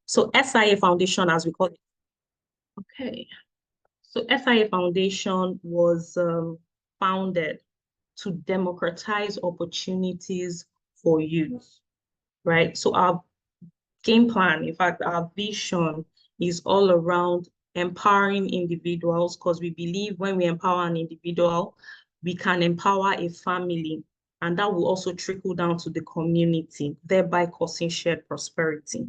So SIA Foundation, as we call it. Okay. So SIA Foundation was founded to democratize opportunities for youth, right? So our game plan, in fact, our vision is all around empowering individuals because we believe when we empower an individual, we can empower a family, and that will also trickle down to the community, thereby causing shared prosperity.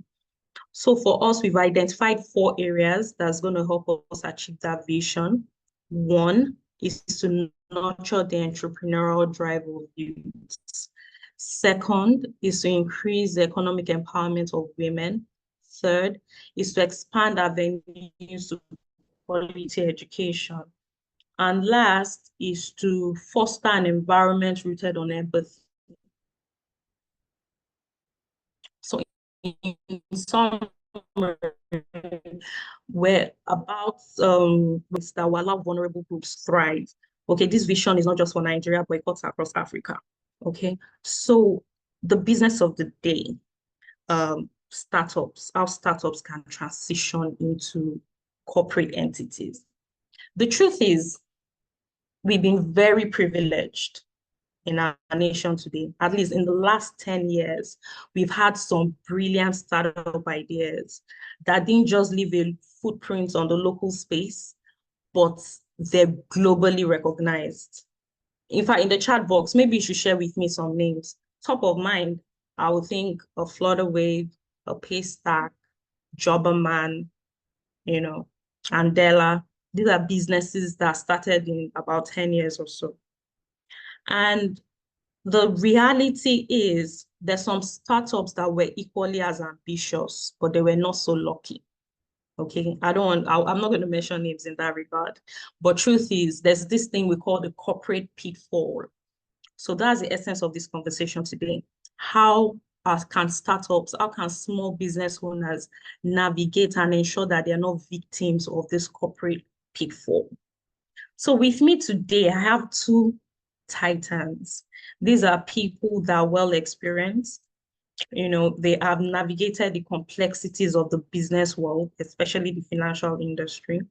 So for us, we've identified 4 areas that's going to help us achieve that vision. One is to nurture the entrepreneurial drive of youth. Second is to increase the economic empowerment of women. Third is to expand avenues to quality education. And last is to foster an environment rooted on empathy. So in some where about that will allow vulnerable groups thrive. Okay, this vision is not just for Nigeria, but it cuts across Africa. Okay, so the business of the day, startups, how startups can transition into corporate entities. The truth is, we've been very privileged in our nation today. At least in the last 10 years, we've had some brilliant startup ideas that didn't just leave a footprint on the local space, but they're globally recognized. In fact, in the chat box, maybe you should share with me some names. Top of mind, I would think a Flutterwave, a Paystack, Jobberman, you know, Andela. These are businesses that started in about 10 years or so. And the reality is there's some startups that were equally as ambitious, but they were not so lucky. Okay, I'm not going to mention names in that regard. But truth is, there's this thing we call the corporate pitfall. So that's the essence of this conversation today. How can startups, how can small business owners navigate and ensure that they're not victims of this corporate pitfall? So with me today, I have two titans. These are people that are well experienced. They have navigated the complexities of the business world, especially the financial industry,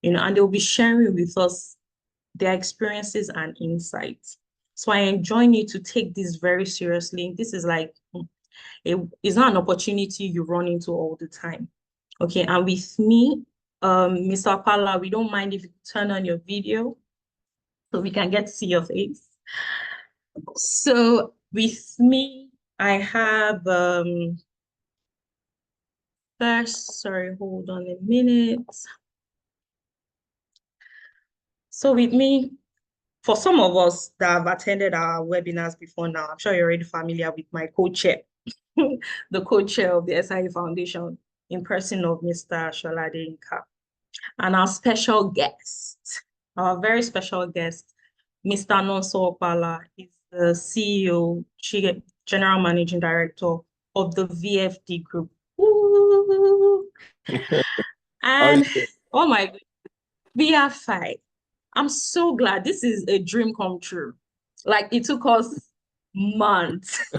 and they'll be sharing with us their experiences and insights. So I enjoin you to take this very seriously. This is like, it's not an opportunity you run into all the time. Okay, and with me, Mr. Okpala, we don't mind if you turn on your video so we can get to see your face. So with me, I have first, sorry, hold on a minute. So with me, for some of us that have attended our webinars before now, I'm sure you're already familiar with my co-chair, the co-chair of the SIA Foundation, in person of Mr. Sola Adeyinka. And our special guest, our very special guest, Mr. Nonso Okpala, is the CEO, General Managing Director of the VFD Group. Woo! And oh my God, we are fine. I'm so glad. This is a dream come true. Like it took us months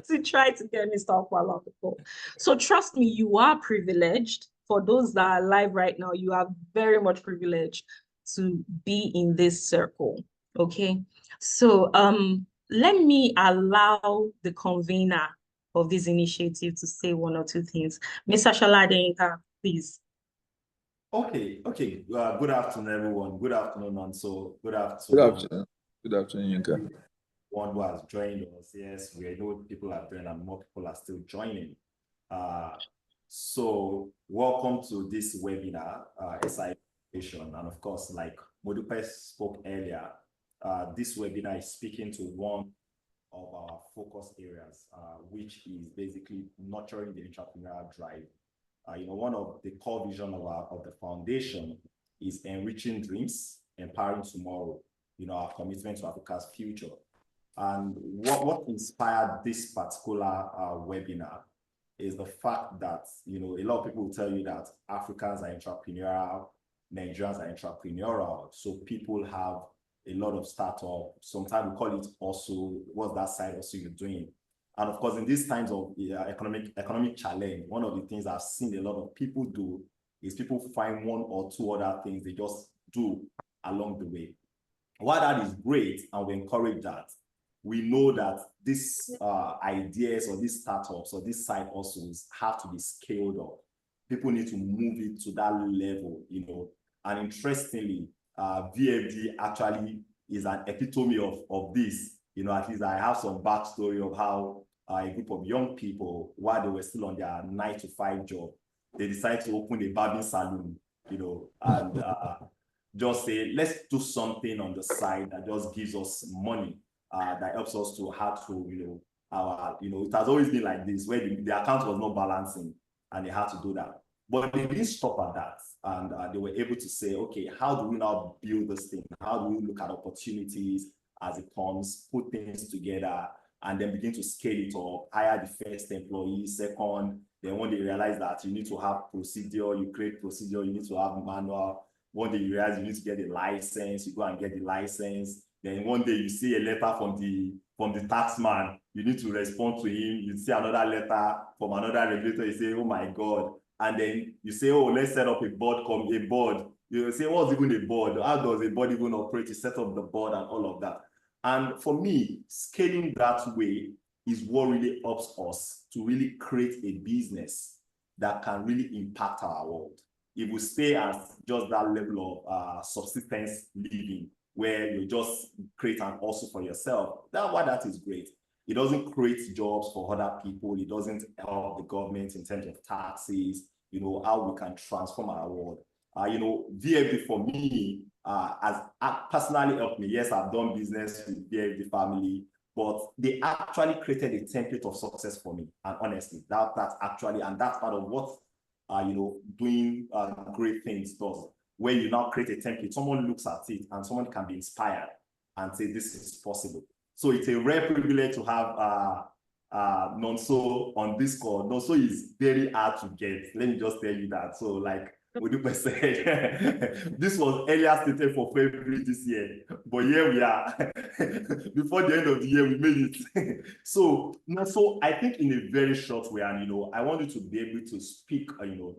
to try to get Mr. Okpala on the call. So trust me, you are privileged. For those that are live right now, you are very much privileged to be in this circle. Okay. So let me allow the convener of this initiative to say one or two things. Mr. Sola Adeyinka, please. Okay. Good afternoon, everyone. Good afternoon, Nonso. Good afternoon. Good afternoon. Good afternoon, Yinka. One who has joined us. Yes, we know people are joining and more people are still joining. So welcome to this webinar, SIA Foundation. And of course, like Modupe spoke earlier, this webinar is speaking to one of our focus areas, which is basically nurturing the entrepreneurial drive. One of the core vision of the foundation is enriching dreams, empowering tomorrow, our commitment to Africa's future. And what inspired this particular webinar is the fact that, a lot of people will tell you that Africans are entrepreneurial, Nigerians are entrepreneurial. So people have a lot of startup. Sometimes we call it also, what's that side also you're doing? And of course, in these times of economic challenge, one of the things I've seen a lot of people do is people find one or two other things they just do along the way. While that is great, and we encourage that, we know that these ideas or these startups or these side hustles have to be scaled up. People need to move it to that level, you know. And interestingly, VFD actually is an epitome of this. You know, at least I have some backstory of how a group of young people, while they were still on their 9-to-5 job, they decided to open a barbing salon, you know, and just say, let's do something on the side that just gives us money, that helps us to have to, you know, it has always been like this, where the account was not balancing and they had to do that. But they didn't stop at that. And they were able to say, okay, how do we now build this thing? How do we look at opportunities as it comes, put things together, and then begin to scale it up, hire the first employee, second, then when they realize that you need to have procedure, you create procedure, you need to have manual. One day you realize you need to get the license, you go and get the license. Then one day you see a letter from the tax man, you need to respond to him. You see another letter from another regulator, you say, oh my God. And then you say, oh, let's set up a board. You say, what's even a board? How does a board even operate? You set up the board and all of that. And for me, scaling that way is what really helps us to really create a business that can really impact our world. If we stay at just that level of subsistence living, where you just create an hustle for yourself, that is great. It doesn't create jobs for other people. It doesn't help the government in terms of taxes, you know, how we can transform our world. You know, VFD for me has personally helped me. Yes, I've done business with VFD family, but they actually created a template of success for me. And honestly, that's actually, and that's part of what, you know, doing great things does. Where you now create a template, someone looks at it and someone can be inspired and say, this is possible. So it's a rare privilege to have Nonso on this call. Nonso is very hard to get. Let me just tell you that. So like Modupe said, this was earlier stated for February this year, but here we are. Before the end of the year, we made it. So I think in a very short way, and you know, I want you to be able to speak, you know,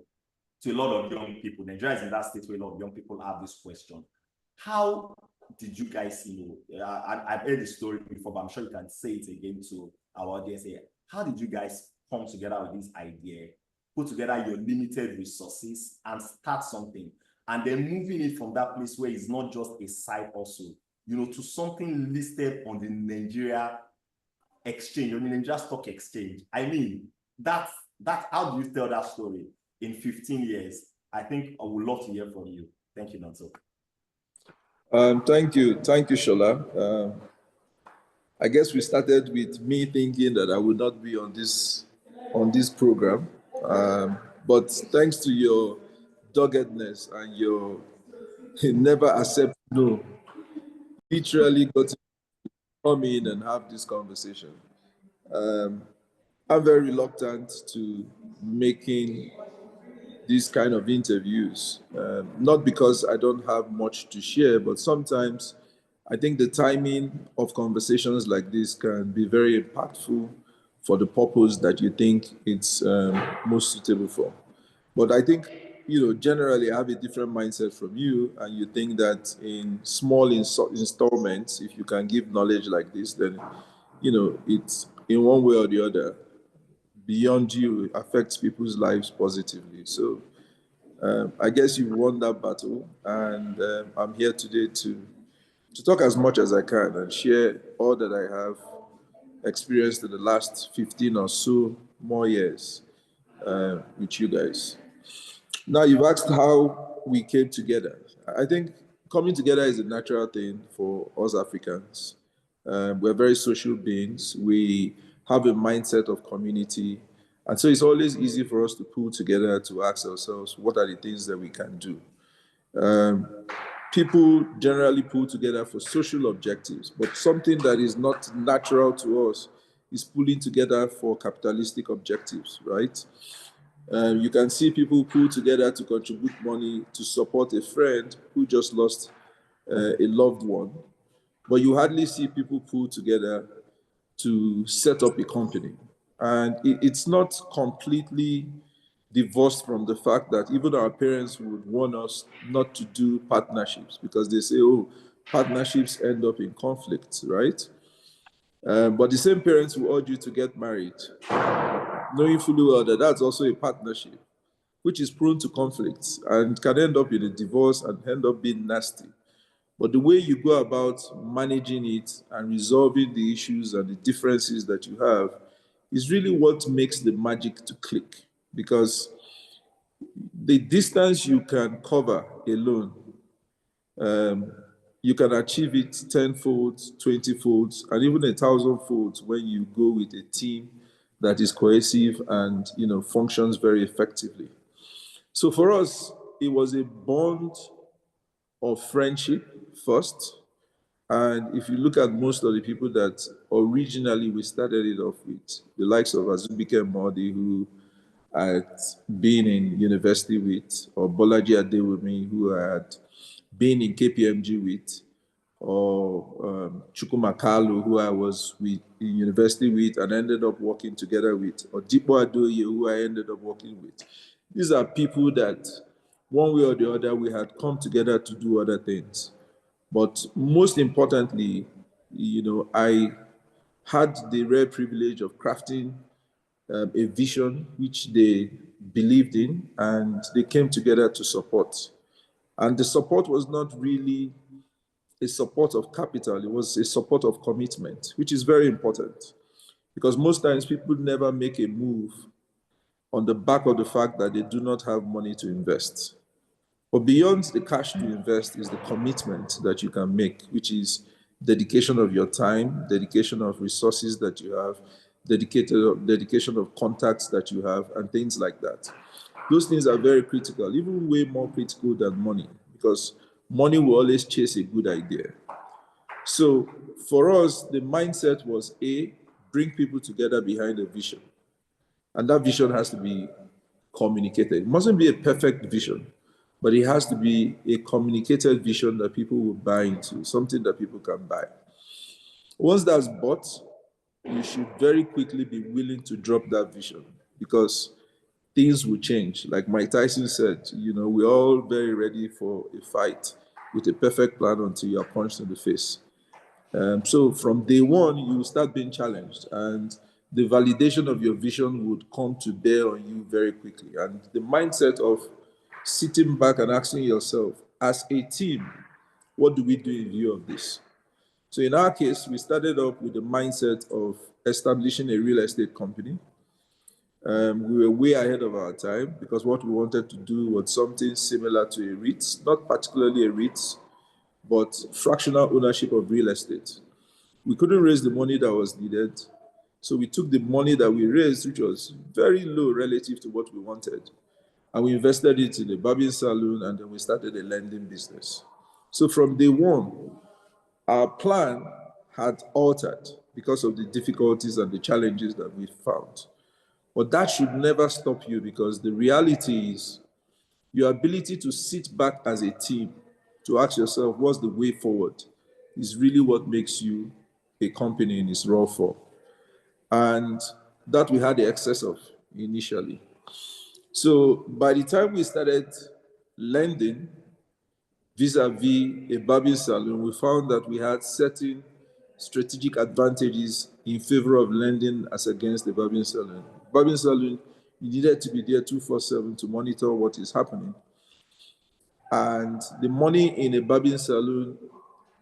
to a lot of young people. Nigeria is in that state where a lot of young people have this question. How did you guys, you know, I've heard the story before, but I'm sure you can say it again to our audience here. How did you guys come together with this idea, put together your limited resources and start something, and then moving it from that place where it's not just a side hustle, you know, to something listed on the Nigeria exchange, on the Nigeria Stock Exchange? I mean, that's how do you tell that story in 15 years? I think I would love to hear from you. Thank you, Nonso. Thank you, Shola. I guess we started with me thinking that I would not be on this program, but thanks to your doggedness and your never accept no, literally got to come in and have this conversation. I'm very reluctant to making these kind of interviews, not because I don't have much to share, but sometimes I think the timing of conversations like this can be very impactful for the purpose that you think it's most suitable for. But I think, you know, generally I have a different mindset from you, and you think that in small installments, if you can give knowledge like this, then, you know, it's in one way or the other, beyond you, affects people's lives positively. So I guess you won that battle, and I'm here today to talk as much as I can and share all that I have experienced in the last 15 or so more years with you guys. Now, you've asked how we came together. I think coming together is a natural thing for us Africans. We're very social beings. We have a mindset of community. And so it's always easy for us to pull together to ask ourselves, what are the things that we can do? People generally pull together for social objectives, but something that is not natural to us is pulling together for capitalistic objectives, right? You can see people pull together to contribute money to support a friend who just lost a loved one, but you hardly see people pull together to set up a company. And it's not completely divorced from the fact that even our parents would want us not to do partnerships because they say, oh, partnerships end up in conflict, right? But the same parents will urge you to get married, knowing fully well that that's also a partnership, which is prone to conflicts and can end up in a divorce and end up being nasty. But the way you go about managing it and resolving the issues and the differences that you have is really what makes the magic to click. Because the distance you can cover alone, you can achieve it 10-fold, 20-fold, and even 1,000-fold when you go with a team that is cohesive and functions very effectively. So for us, it was a bond of friendship first. And if you look at most of the people that originally we started it off with, the likes of Azubike Modi, who I had been in university with, or Bolaji Adewumi, who I had been in KPMG with, or Chukuma Kalu, who I was in university with and ended up working together with, or Dipo Adoye, who I ended up working with. These are people that, one way or the other, we had come together to do other things. But most importantly, I had the rare privilege of crafting a vision which they believed in, and they came together to support. And the support was not really a support of capital, it was a support of commitment, which is very important. Because most times people never make a move on the back of the fact that they do not have money to invest. But beyond the cash to invest is the commitment that you can make, which is dedication of your time, dedication of resources that you have, dedication of contacts that you have, and things like that. Those things are very critical, even way more critical than money, because money will always chase a good idea. So for us, the mindset was bring people together behind a vision. And that vision has to be communicated. It mustn't be a perfect vision, but it has to be a communicated vision that people will buy into, something that people can buy. Once that's bought, you should very quickly be willing to drop that vision because things will change. Like Mike Tyson said, we're all very ready for a fight with a perfect plan until you are punched in the face. So from day one, you will start being challenged, and the validation of your vision would come to bear on you very quickly. And the mindset of sitting back and asking yourself, as a team, what do we do in view of this? So in our case, we started up with the mindset of establishing a real estate company. We were way ahead of our time because what we wanted to do was something similar to a REIT, not particularly a REIT, but fractional ownership of real estate. We couldn't raise the money that was needed. So we took the money that we raised, which was very low relative to what we wanted, and we invested it in a barbing salon, and then we started a lending business. So from day one, our plan had altered because of the difficulties and the challenges that we found. But that should never stop you, because the reality is your ability to sit back as a team to ask yourself, what's the way forward, is really what makes you a company in its raw form. And that we had the excess of initially. So by the time we started lending vis-a-vis a barbing salon, we found that we had certain strategic advantages in favor of lending as against the barbing salon. Barbing salon, you needed to be there 24/7 to monitor what is happening. And the money in a barbing salon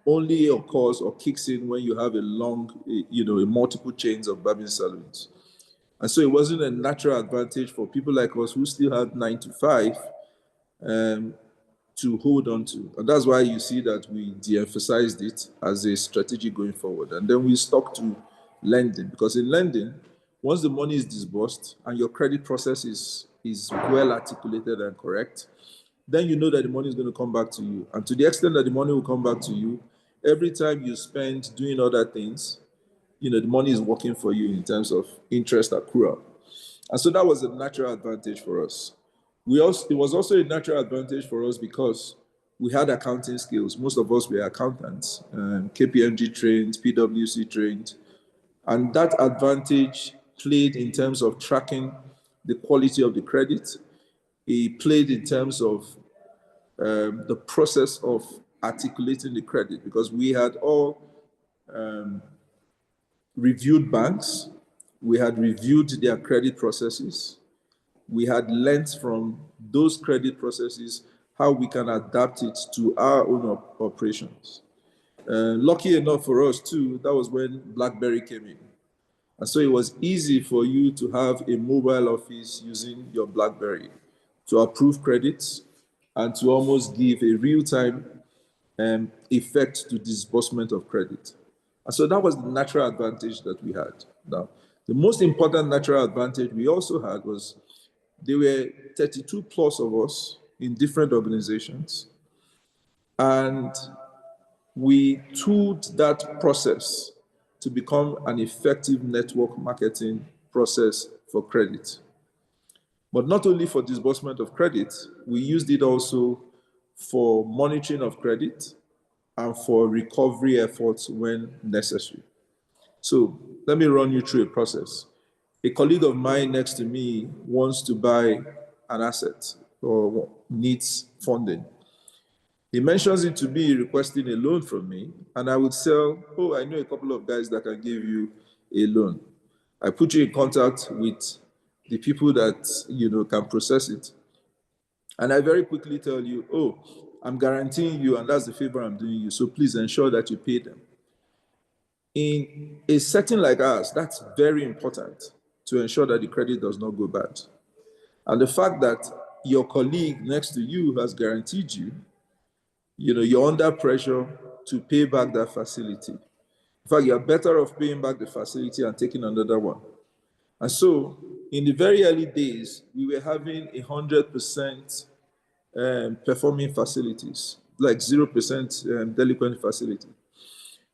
only occurs or kicks in when you have a multiple chains of barbing salons. And so it wasn't a natural advantage for people like us who still had 9 to 5 to hold on to. And that's why you see that we de-emphasized it as a strategy going forward. And then we stuck to lending, because in lending, once the money is disbursed and your credit process is well articulated and correct, then you know that the money is going to come back to you. And to the extent that the money will come back to you, every time you spend doing other things, the money is working for you in terms of interest accrual. And so that was a natural advantage for us. It was also a natural advantage for us because we had accounting skills. Most of us were accountants, KPMG trained, PwC trained. And that advantage played in terms of tracking the quality of the credit. It played in terms of the process of articulating the credit, because we had all reviewed banks, we had reviewed their credit processes, we had learned from those credit processes how we can adapt it to our own operations. Lucky enough for us too, that was when BlackBerry came in. And so it was easy for you to have a mobile office using your BlackBerry to approve credits and to almost give a real-time effect to disbursement of credit. And so that was the natural advantage that we had. Now, the most important natural advantage we also had was there were 32 plus of us in different organizations, and we tooled that process to become an effective network marketing process for credit. But not only for disbursement of credit, we used it also for monitoring of credit and for recovery efforts when necessary. So let me run you through a process. A colleague of mine next to me wants to buy an asset or needs funding. He mentions it to me requesting a loan from me, and I would say, oh, I know a couple of guys that can give you a loan. I put you in contact with the people that can process it. And I very quickly tell you, oh, I'm guaranteeing you, and that's the favor I'm doing you, so please ensure that you pay them. In a setting like ours, that's very important to ensure that the credit does not go bad. And the fact that your colleague next to you has guaranteed you, you're under pressure to pay back that facility. In fact, you're better off paying back the facility and taking another one. And so, in the very early days, we were having 100% performing facilities, like 0% delinquent facility.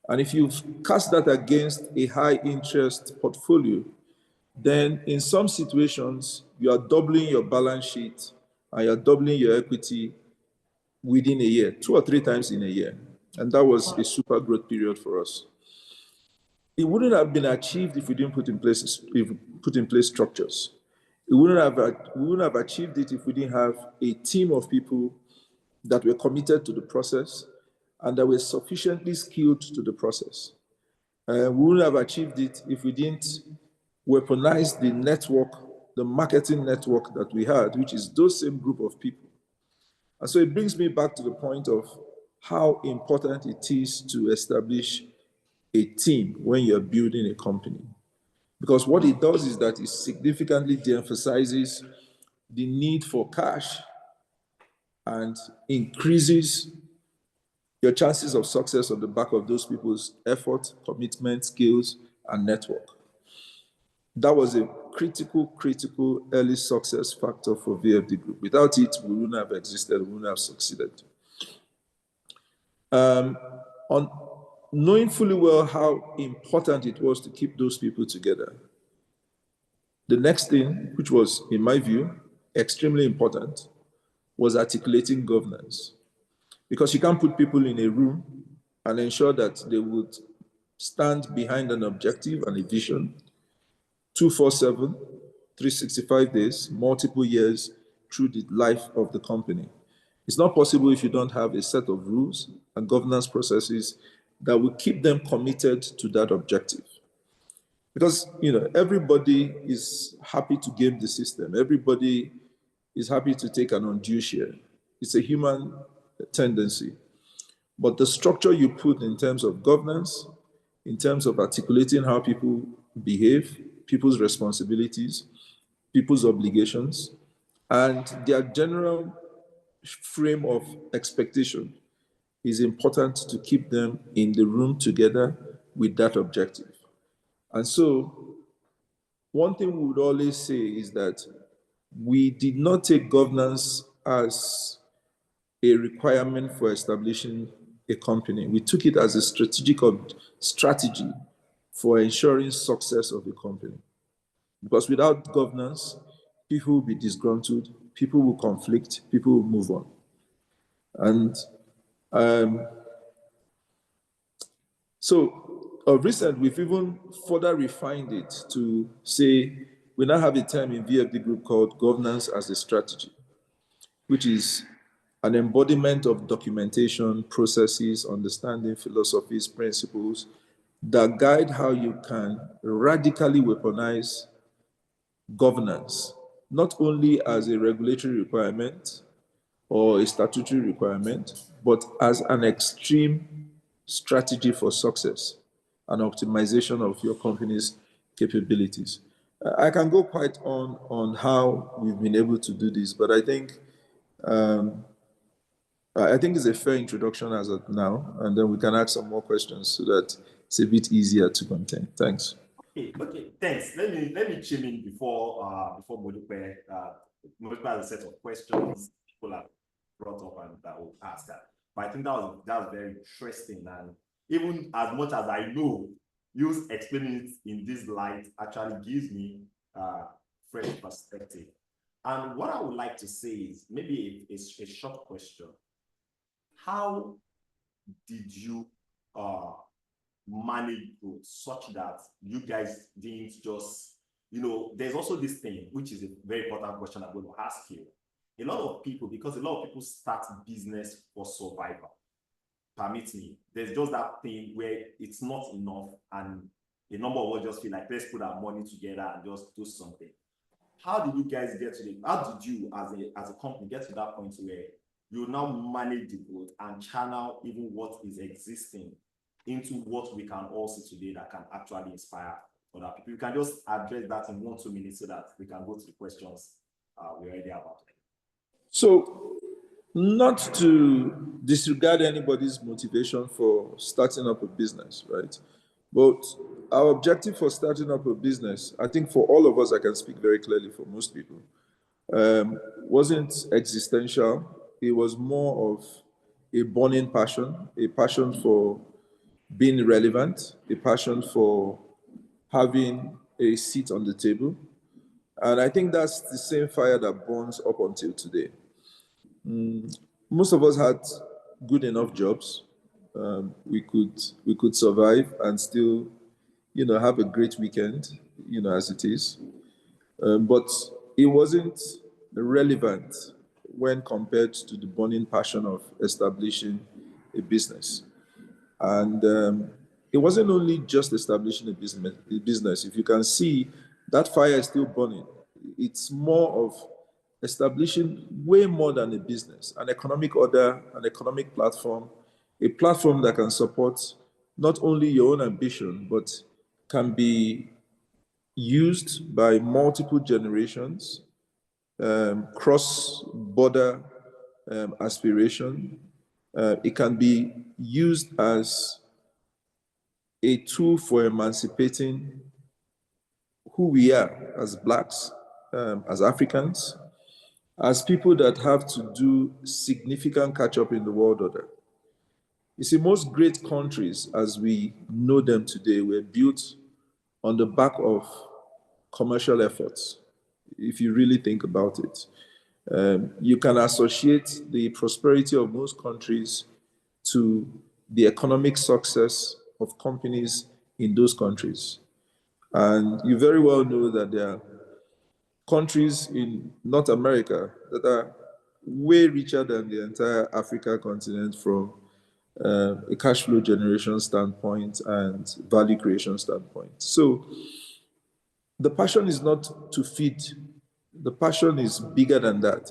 And if you cast that against a high interest portfolio, then in some situations, you are doubling your balance sheet and you're doubling your equity within a year, 2 or 3 times in a year. And that was a super growth period for us. It wouldn't have been achieved if we didn't put in place structures. We wouldn't have achieved it if we didn't have a team of people that were committed to the process and that were sufficiently skilled to the process. We wouldn't have achieved it if we didn't weaponize the network, the marketing network that we had, which is those same group of people. And so it brings me back to the point of how important it is to establish a team when you're building a company. Because what it does is that it significantly de-emphasizes the need for cash and increases your chances of success on the back of those people's effort, commitment, skills, and network. That was a critical early success factor for VFD Group. Without it, we wouldn't have existed, we wouldn't have succeeded. On knowing fully well how important it was to keep those people together, the next thing, which was, in my view, extremely important, was articulating governance. Because you can't put people in a room and ensure that they would stand behind an objective and a vision 247, 365 days, multiple years through the life of the company. It's not possible if you don't have a set of rules and governance processes that will keep them committed to that objective. Because everybody is happy to game the system. Everybody is happy to take an undue share. It's a human tendency. But the structure you put in terms of governance, in terms of articulating how people behave, people's responsibilities, people's obligations, and their general frame of expectation is important to keep them in the room together with that objective. And so, one thing we would always say is that we did not take governance as a requirement for establishing a company. We took it as a strategy for ensuring success of the company. Because without governance, people will be disgruntled, people will conflict, people will move on. And so of recent, we've even further refined it to say we now have a term in VFD Group called governance as a strategy, which is an embodiment of documentation, processes, understanding, philosophies, principles that guide how you can radically weaponize governance, not only as a regulatory requirement or a statutory requirement, but as an extreme strategy for success and optimization of your company's capabilities. I can go quite on how we've been able to do this, but I think it's a fair introduction as of now, and then we can ask some more questions so that it's a bit easier to contain. Thanks. Okay, thanks. Let me chime in before Modipe. Modipe has a set of questions people have brought up and that will ask that. But I think that was very interesting, and even as much as I know, you explaining it in this light actually gives me fresh perspective. And what I would like to say is maybe a short question. How did you manage growth such that you guys didn't just, there's also this thing, which is a very important question I'm going to ask you. A lot of people start business for survival. Permit me, there's just that thing where it's not enough and a number of us just feel like, let's put our money together and just do something. How did you guys get to it? How did you as a company get to that point where you now manage the growth and channel even what is existing into what we can all see today that can actually inspire other people? You can just address that in 1-2 minutes so that we can go to the questions we already have about. So, not to disregard anybody's motivation for starting up a business, right? But our objective for starting up a business, I think for all of us, I can speak very clearly for most people, wasn't existential. It was more of a burning passion, a passion for being relevant, a passion for having a seat on the table. And I think that's the same fire that burns up until today. Most of us had good enough jobs. We could survive and still, have a great weekend, as it is. But it wasn't relevant when compared to the burning passion of establishing a business. And it wasn't only just establishing a business. If you can see, that fire is still burning. It's more of establishing way more than a business, an economic order, an economic platform, a platform that can support not only your own ambition, but can be used by multiple generations, cross-border aspiration. It can be used as a tool for emancipating who we are as Blacks, as Africans, as people that have to do significant catch-up in the world order. You see, most great countries, as we know them today, were built on the back of commercial efforts, if you really think about it. You can associate the prosperity of most countries to the economic success of companies in those countries. And you very well know that there are countries in North America that are way richer than the entire Africa continent from a cash flow generation standpoint and value creation standpoint. So the passion is not to feed. The passion is bigger than that.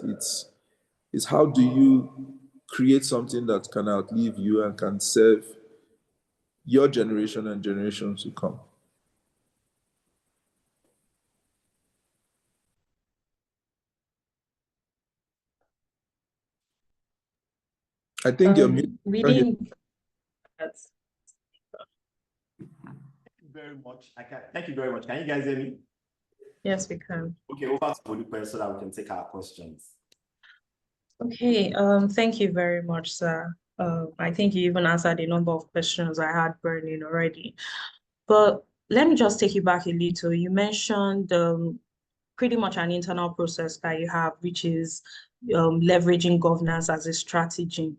It's how do you create something that can outlive you and can serve your generation and generations to come. I think you're muted. We didn't. Thank you very much. Thank you very much. Can you guys hear me? Yes, we can. Okay, over to Modipe so that we can take our questions. Okay, thank you very much, sir. I think you even answered a number of questions I had burning already. But let me just take you back a little. You mentioned pretty much an internal process that you have, which is leveraging governance as a strategy.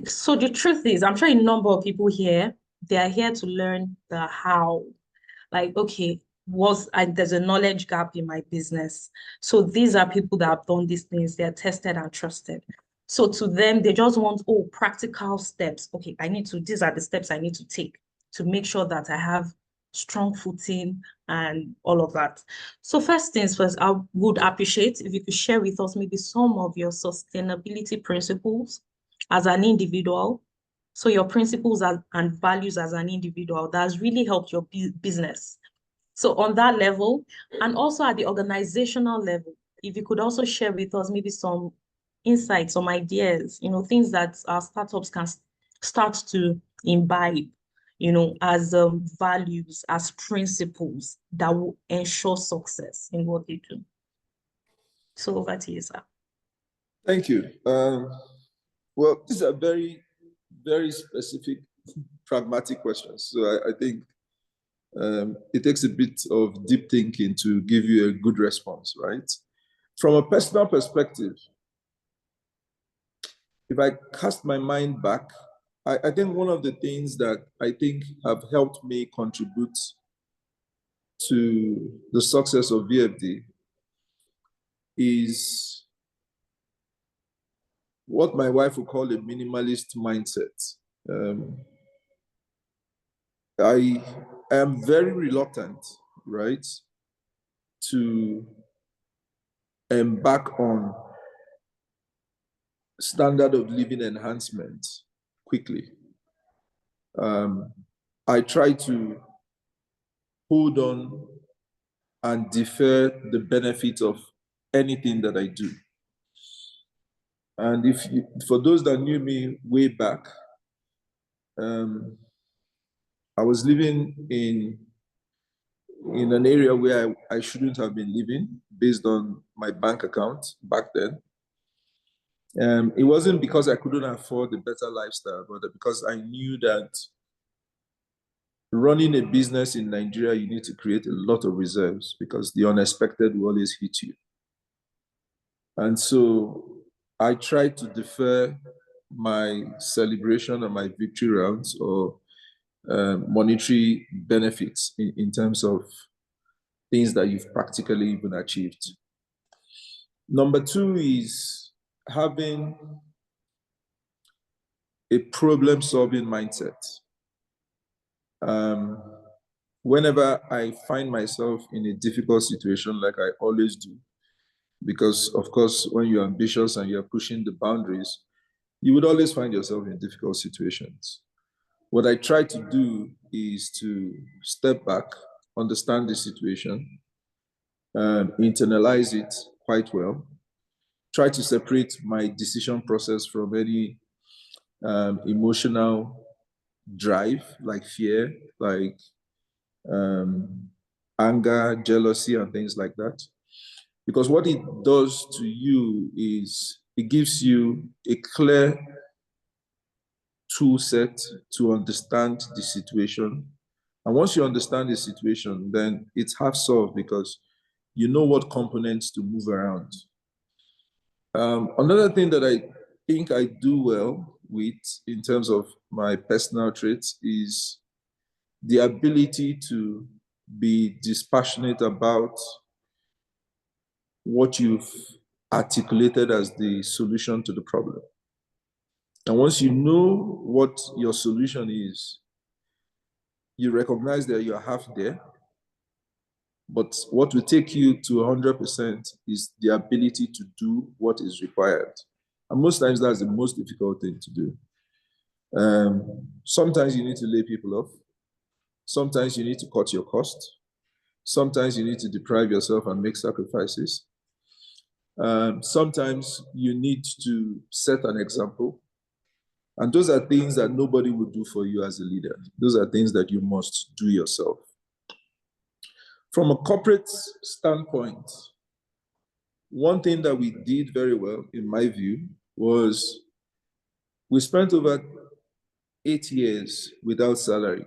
So the truth is, I'm sure a number of people here They are here to learn the how. Like, okay, there's a knowledge gap in my business. So these are people that have done these things. They're tested and trusted. So to them, they just want, oh, practical steps. Okay, these are the steps I need to take to make sure that I have strong footing and all of that. So first things first, I would appreciate if you could share with us maybe some of your sustainability principles as an individual. So your principles and values as an individual that has really helped your business. So on that level, and also at the organizational level, if you could also share with us maybe some insights, some ideas, things that our startups can start to imbibe, as values, as principles that will ensure success in what they do. So over to you, sir. Thank you. Well, these are very, very specific, pragmatic questions. So I think it takes a bit of deep thinking to give you a good response, right? From a personal perspective, if I cast my mind back, I think one of the things that I think have helped me contribute to the success of VFD is what my wife would call a minimalist mindset. I am very reluctant, right, to embark on standard of living enhancement quickly. I try to hold on and defer the benefit of anything that I do. And for those that knew me way back, I was living in an area where I shouldn't have been living based on my bank account back then. It wasn't because I couldn't afford a better lifestyle, but because I knew that running a business in Nigeria, you need to create a lot of reserves because the unexpected will always hit you. And so I tried to defer my celebration and my victory rounds or monetary benefits in terms of things that you've practically even achieved. Number two is having a problem-solving mindset. Whenever I find myself in a difficult situation, like I always do, because of course, when you're ambitious and you're pushing the boundaries, you would always find yourself in difficult situations. What I try to do is to step back, understand the situation, internalize it quite well, try to separate my decision process from any emotional drive, like fear, like anger, jealousy, and things like that. Because what it does to you is it gives you a clear tool set to understand the situation. And once you understand the situation, then it's half solved because you know what components to move around. Another thing that I think I do well with in terms of my personal traits is the ability to be dispassionate about what you've articulated as the solution to the problem. And once you know what your solution is, you recognize that you're half there. But what will take you to 100% is the ability to do what is required. And most times that's the most difficult thing to do. Sometimes you need to lay people off. Sometimes you need to cut your cost. Sometimes you need to deprive yourself and make sacrifices. Sometimes you need to set an example. And those are things that nobody will do for you as a leader. Those are things that you must do yourself. From a corporate standpoint, one thing that we did very well, in my view, was we spent over 8 years without salary.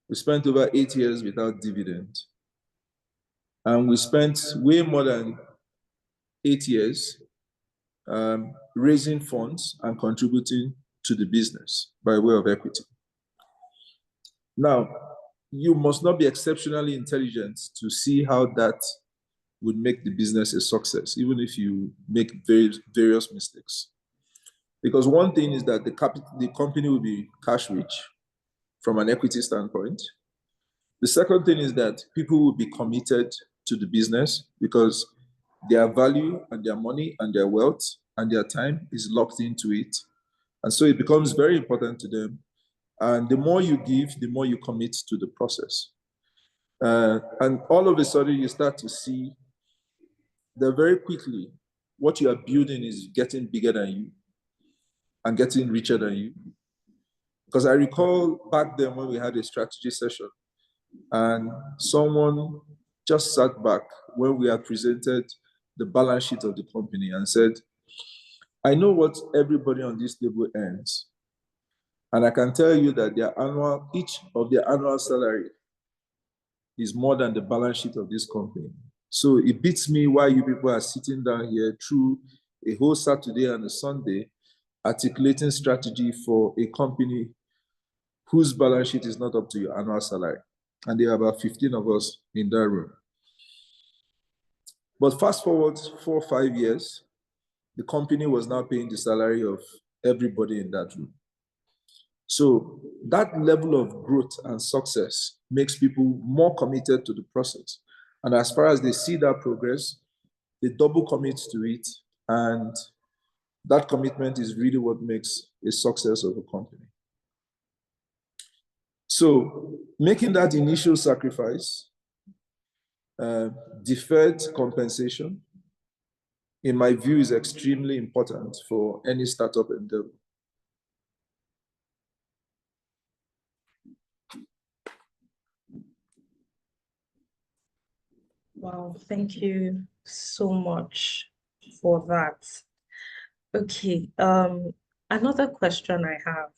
We spent over 8 years without dividend. And we spent way more than 8 years raising funds and contributing to the business by way of equity. Now, you must not be exceptionally intelligent to see how that would make the business a success, even if you make various mistakes. Because one thing is that the company will be cash rich from an equity standpoint. The second thing is that people will be committed to the business because their value and their money and their wealth and their time is locked into it. And so it becomes very important to them. And the more you give, the more you commit to the process. And all of a sudden, you start to see that very quickly, what you are building is getting bigger than you and getting richer than you. Because I recall back then when we had a strategy session, and someone just sat back when we had presented the balance sheet of the company and said, I know what everybody on this table earns. And I can tell you that each of their annual salary is more than the balance sheet of this company. So it beats me why you people are sitting down here through a whole Saturday and a Sunday articulating strategy for a company whose balance sheet is not up to your annual salary. And there are about 15 of us in that room. But fast forward 4 or 5 years, the company was now paying the salary of everybody in that room. So that level of growth and success makes people more committed to the process. And as far as they see that progress, they double commit to it. And that commitment is really what makes a success of a company. So making that initial sacrifice, deferred compensation, in my view, is extremely important for any startup endeavor. Wow, thank you so much for that. Okay, another question I have.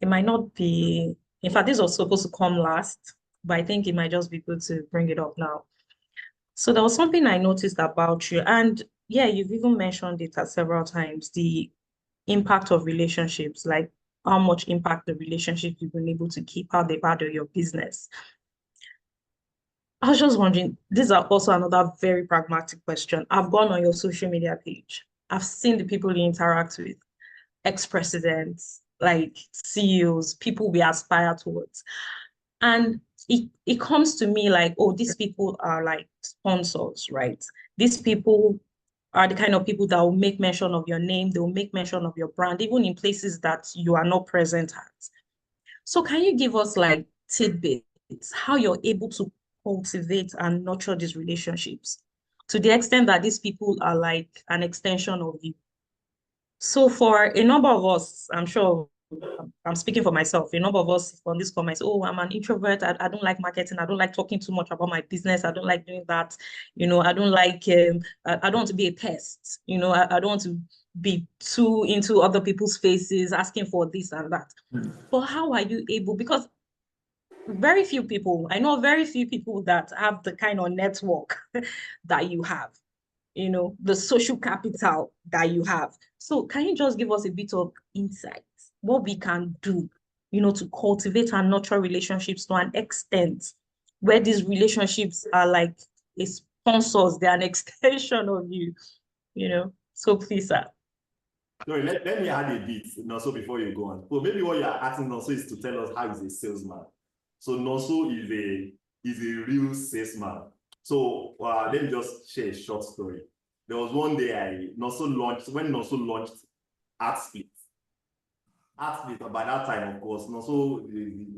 It might not be, in fact, this was supposed to come last, but I think it might just be good to bring it up now. So there was something I noticed about you, and yeah, you've even mentioned it several times, the impact of relationships, like how much impact the relationship you've been able to keep, how they've had on your business. I was just wondering, these are also another very pragmatic question. I've gone on your social media page. I've seen the people you interact with, ex-presidents, like CEOs, people we aspire towards. And it comes to me like, oh, these people are like sponsors, right? These people are the kind of people that will make mention of your name. They will make mention of your brand, even in places that you are not present at. So can you give us like tidbits, how you're able to cultivate and nurture these relationships to the extent that these people are like an extension of you? So for a number of us, I'm sure I'm speaking for myself, a number of us on this call might say, oh, I'm an introvert. I don't like marketing. I don't like talking too much about my business. I don't like doing that. I don't like, I don't want to be a pest. I don't want to be too into other people's faces, asking for this and that. But how are you able? Because I know very few people that have the kind of network that you have, the social capital that you have. So can you just give us a bit of insight, what we can do, to cultivate and nurture relationships to an extent where these relationships are like a sponsors, they're an extension of you, So please, sir. Sorry, let me add a bit, Nonso, before you go on. So maybe what you're asking Nonso is to tell us how he's a salesman. So Nonso is a real salesman. So let me just share a short story. There was one day when Nonso launched ArtSplit. ArtSplit, by that time, of course, Nonso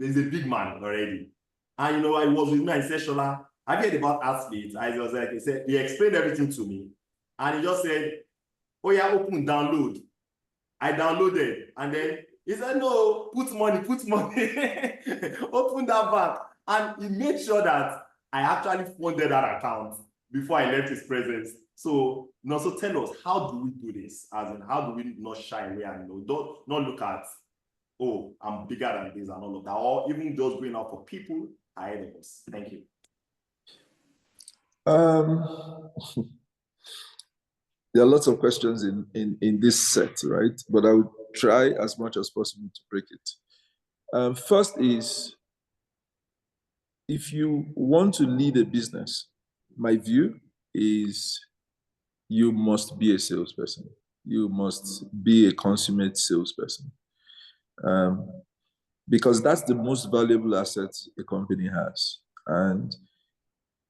is a big man already. And I was with me, I said, Shola, have you heard about ArtSplit? I was like, he explained everything to me. And he just said, oh yeah, open, download. I downloaded, and then he said, no, put money, open that bank. And he made sure that I actually funded that account before I left his presence. So tell us, how do we do this? As in, how do we not shy away and not look at, oh, I'm bigger than this and all of that, or even just going out for people ahead of us? Thank you. There are lots of questions in this set, right? But I would try as much as possible to break it. First is, if you want to lead a business, my view is you must be a salesperson. You must be a consummate salesperson. Because that's the most valuable asset a company has. And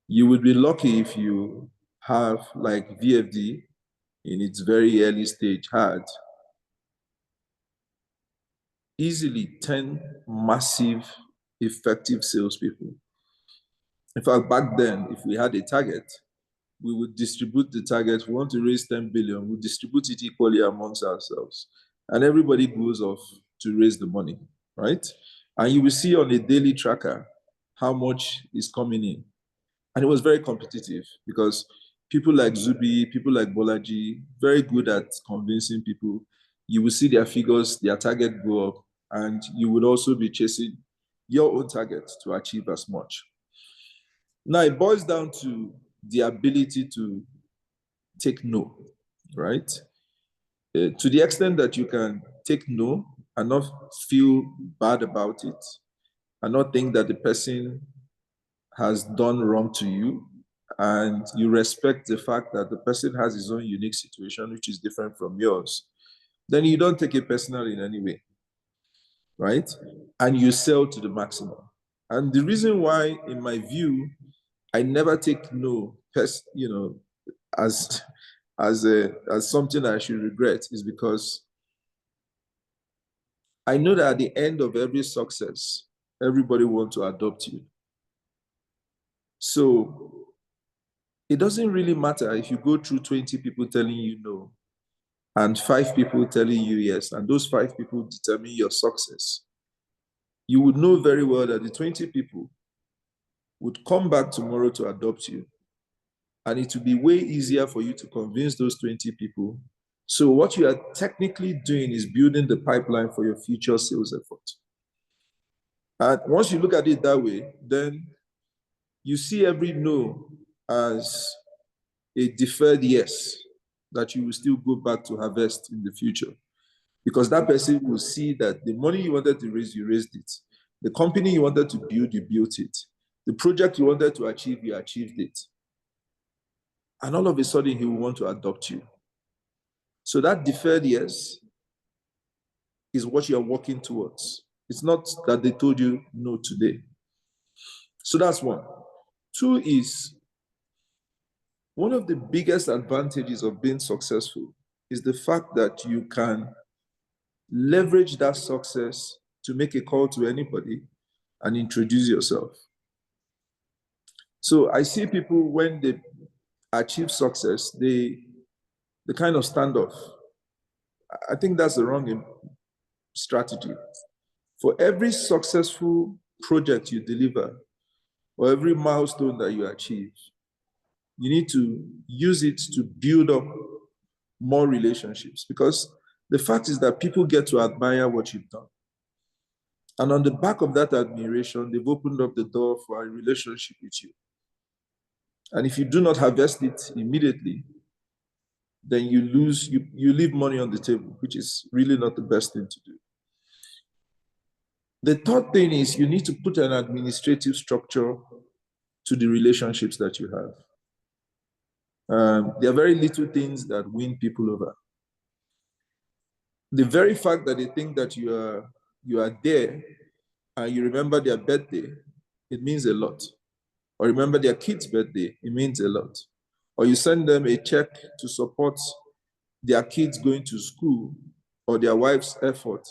you would be lucky if you have, like VFD in its very early stage had, easily 10 massive, effective salespeople. In fact, back then, if we had a target, we would distribute the target. We want to raise 10 billion, we distribute it equally amongst ourselves. And everybody goes off to raise the money, right? And you will see on a daily tracker how much is coming in. And it was very competitive because people like Zubi, people like Bolaji, very good at convincing people. You will see their figures, their target go up, and you would also be chasing your own target to achieve as much. Now, it boils down to the ability to take no, right? To the extent that you can take no and not feel bad about it, and not think that the person has done wrong to you, and you respect the fact that the person has his own unique situation, which is different from yours, then you don't take it personal in any way, right? And you sell to the maximum. And the reason why, in my view, I never take no, as something I should regret is because I know that at the end of every success, everybody wants to adopt you. So it doesn't really matter if you go through 20 people telling you no and 5 people telling you yes, and those 5 people determine your success. You would know very well that the 20 people would come back tomorrow to adopt you. And it will be way easier for you to convince those 20 people. So what you are technically doing is building the pipeline for your future sales effort. And once you look at it that way, then you see every no as a deferred yes that you will still go back to harvest in the future. Because that person will see that the money you wanted to raise, you raised it. The company you wanted to build, you built it. The project you wanted to achieve, you achieved it. And all of a sudden, he will want to adopt you. So that deferred yes is what you are working towards. It's not that they told you no today. So that's one. 2 is, one of the biggest advantages of being successful is the fact that you can leverage that success to make a call to anybody and introduce yourself. So I see people, when they achieve success, they kind of stand off. I think that's the wrong strategy. For every successful project you deliver, or every milestone that you achieve, you need to use it to build up more relationships, because the fact is that people get to admire what you've done. And on the back of that admiration, they've opened up the door for a relationship with you. And if you do not harvest it immediately, then you leave money on the table, which is really not the best thing to do. The third thing is, you need to put an administrative structure to the relationships that you have. There are very little things that win people over. The very fact that they think that you are there and you remember their birthday, it means a lot. Or remember their kid's birthday, it means a lot. Or you send them a check to support their kids going to school or their wife's effort,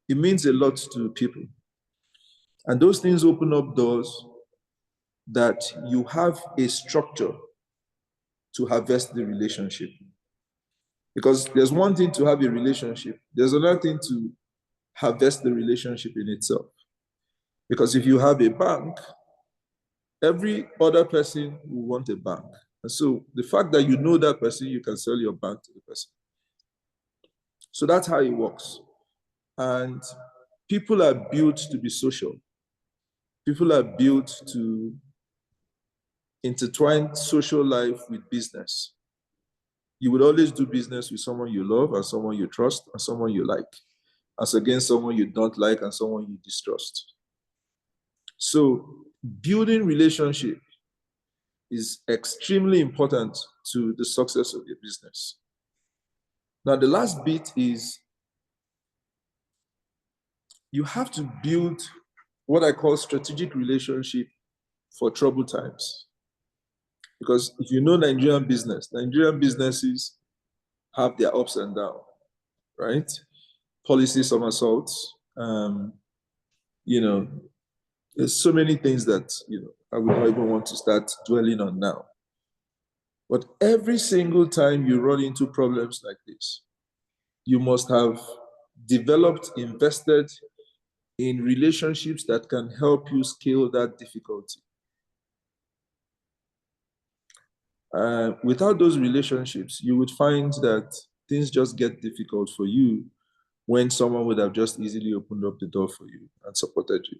it means a lot to people. And those things open up doors that you have a structure to harvest the relationship. Because there's one thing to have a relationship, there's another thing to harvest the relationship in itself. Because if you have a bank, every other person will want a bank. And so the fact that you know that person, you can sell your bank to the person. So that's how it works. And people are built to be social. People are built to intertwine social life with business. You would always do business with someone you love and someone you trust and someone you like. as against someone you don't like and someone you distrust. So building relationship is extremely important to the success of your business. Now, the last bit is you have to build what I call strategic relationship for troubled times. Because if you know Nigerian businesses have their ups and downs, right? Policy somersaults, there's so many things that, I would not even want to start dwelling on now. But every single time you run into problems like this, you must have developed, invested in relationships that can help you scale that difficulty. Without those relationships, you would find that things just get difficult for you when someone would have just easily opened up the door for you and supported you.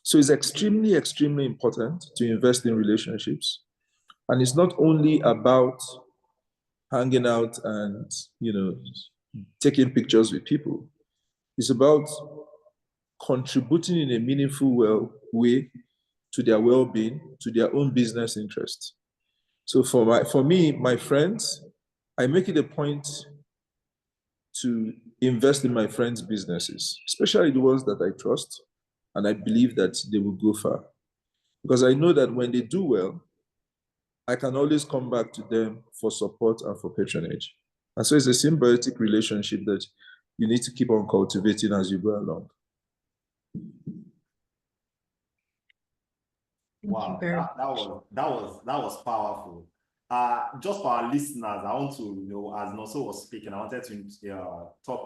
So it's extremely, extremely important to invest in relationships. And it's not only about hanging out and, taking pictures with people. It's about contributing in a meaningful way to their well-being, to their own business interests. So for me, my friends, I make it a point to invest in my friends' businesses, especially the ones that I trust, and I believe that they will go far. Because I know that when they do well, I can always come back to them for support and for patronage. And so it's a symbiotic relationship that you need to keep on cultivating as you go along. Wow, that was powerful. Just for our listeners, I want to, as Nonso was speaking, I wanted to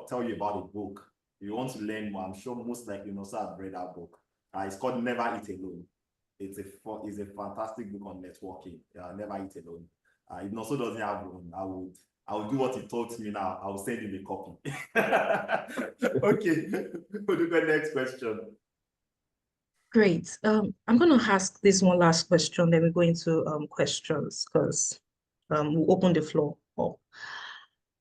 tell you about a book. If you want to learn more, I'm sure most likely Nonso have read that book. It's called Never Eat Alone. It's a fantastic book on networking. Never Eat Alone. If Nonso doesn't have one, I will do what he told me now. I will send him a copy. Okay, we'll do the next question. Great. I'm going to ask this one last question, then we go into questions because we'll open the floor up.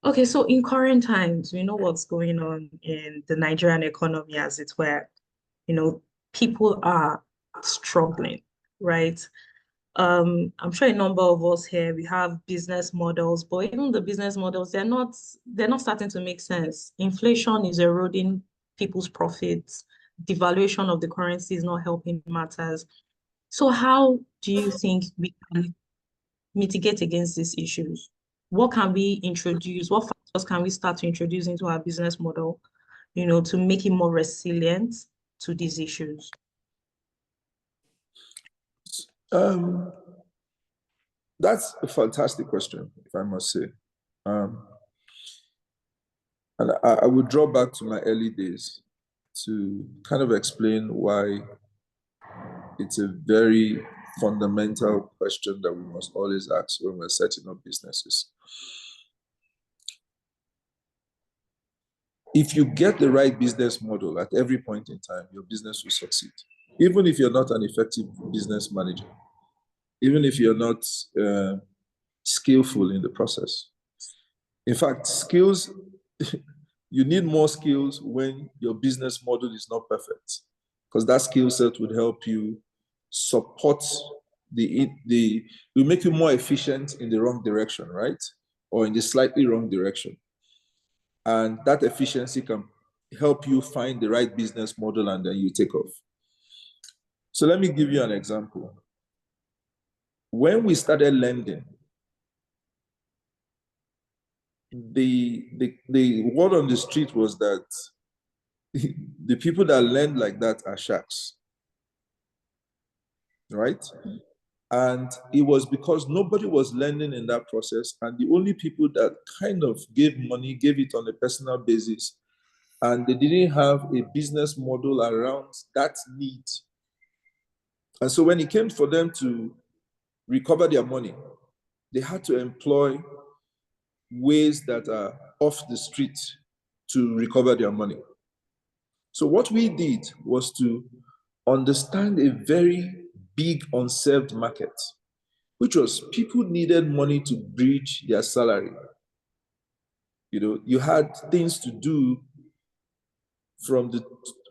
Okay, so in current times, we know what's going on in the Nigerian economy, as it were. People are struggling, right? I'm sure a number of us here, we have business models, but even the business models, they're not starting to make sense. Inflation is eroding people's profits. Devaluation of the currency is not helping matters. So how do you think we can mitigate against these issues? What can we introduce? What factors can we start to introduce into our business model, to make it more resilient to these issues? That's a fantastic question, if I must say. And I would draw back to my early days to kind of explain why it's a very fundamental question that we must always ask when we're setting up businesses. If you get the right business model at every point in time, your business will succeed. Even if you're not an effective business manager, even if you're not skillful in the process. In fact, skills, you need more skills when your business model is not perfect, because that skill set would help you support will make you more efficient in the wrong direction, right? Or in the slightly wrong direction. And that efficiency can help you find the right business model and then you take off. So let me give you an example. When we started lending, the word on the street was that the people that lend like that are sharks, right? And it was because nobody was lending in that process, and the only people that kind of gave money gave it on a personal basis, and they didn't have a business model around that need. And so when it came for them to recover their money, they had to employ ways that are off the street to recover their money. So what we did was to understand a very big unserved market, which was people needed money to bridge their salary. You had things to do from the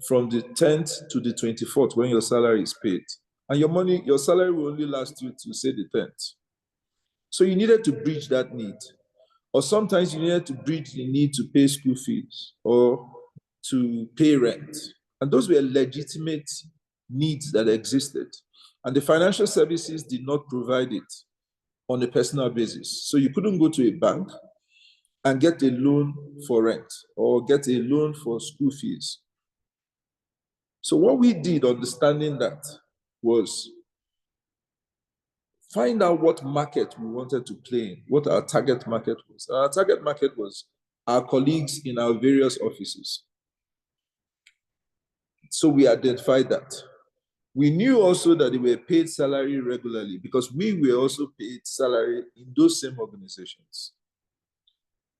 10th to the 24th when your salary is paid. And your salary will only last you to say the 10th. So you needed to bridge that need. Or sometimes you needed to bridge the need to pay school fees or to pay rent. And those were legitimate needs that existed. And the financial services did not provide it on a personal basis. So you couldn't go to a bank and get a loan for rent or get a loan for school fees. So what we did, understanding that, was find out what market we wanted to play in, what our target market was. And our target market was our colleagues in our various offices. So we identified that. We knew also that they were paid salary regularly because we were also paid salary in those same organizations.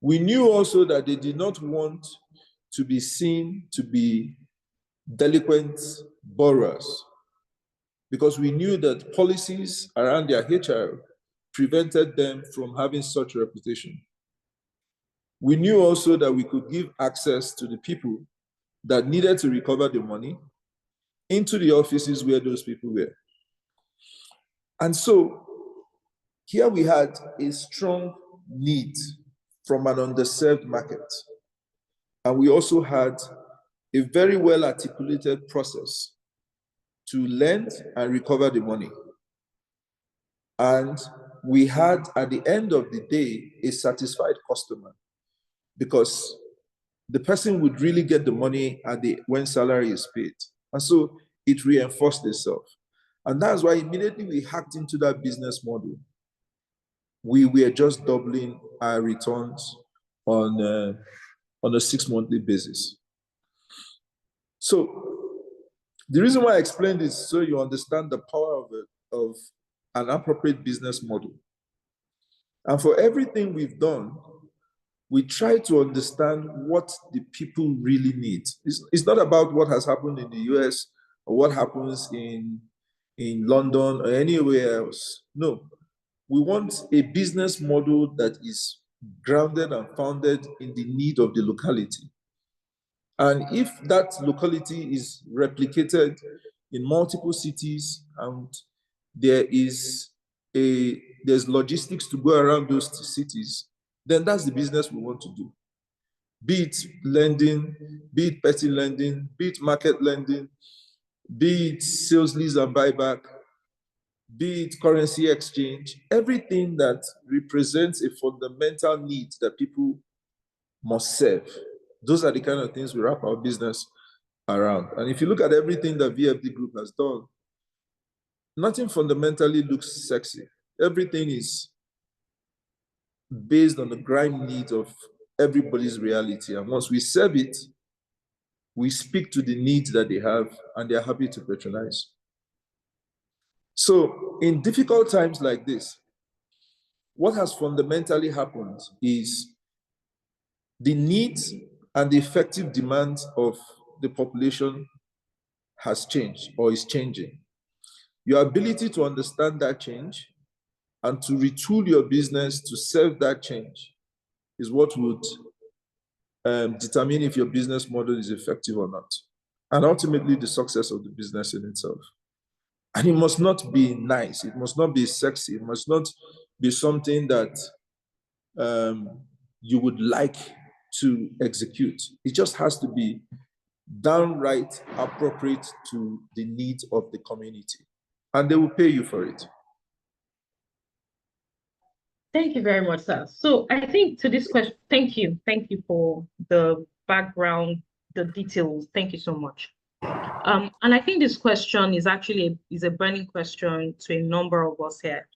We knew also that they did not want to be seen to be delinquent borrowers because we knew that policies around their HR prevented them from having such a reputation. We knew also that we could give access to the people that needed to recover the money into the offices where those people were. And so here we had a strong need from an underserved market. And we also had a very well articulated process to lend and recover the money. And we had, at the end of the day, a satisfied customer because the person would really get the money when salary is paid. And so it reinforced itself. And that's why immediately we hacked into that business model. We were just doubling our returns on a 6-monthly basis. So the reason why I explained this, so you understand the power of an appropriate business model. And for everything we've done, we try to understand what the people really need. It's not about what has happened in the US or what happens in London or anywhere else. No, we want a business model that is grounded and founded in the need of the locality. And if that locality is replicated in multiple cities and there's logistics to go around those cities, then that's the business we want to do. Be it lending, be it petty lending, be it market lending, be it sales lease and buyback, be it currency exchange, everything that represents a fundamental need that people must serve. Those are the kind of things we wrap our business around. And if you look at everything that VFD Group has done, nothing fundamentally looks sexy. Everything is based on the grind needs of everybody's reality. And once we serve it, we speak to the needs that they have, and they're happy to patronize. So in difficult times like this, what has fundamentally happened is the needs and the effective demands of the population has changed or is changing. Your ability to understand that change and to retool your business to serve that change is what would determine if your business model is effective or not. And ultimately, the success of the business in itself. And it must not be nice. It must not be sexy. It must not be something that you would like to execute. It just has to be downright appropriate to the needs of the community. And they will pay you for it. Thank you very much, sir. So I think to this question, thank you. Thank you for the background, the details. Thank you so much. And I think this question is actually a burning question to a number of us here.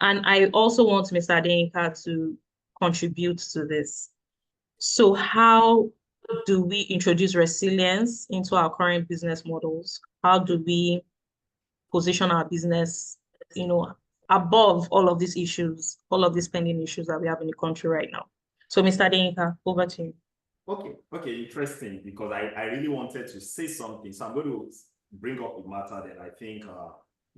And I also want Mr. Adeyinka to contribute to this. So how do we introduce resilience into our current business models? How do we position our business, above all of these issues, all of these pending issues that we have in the country right now? So Mr. Adeyinka, over to you. Okay, interesting, because I really wanted to say something. So I'm going to bring up a matter that I think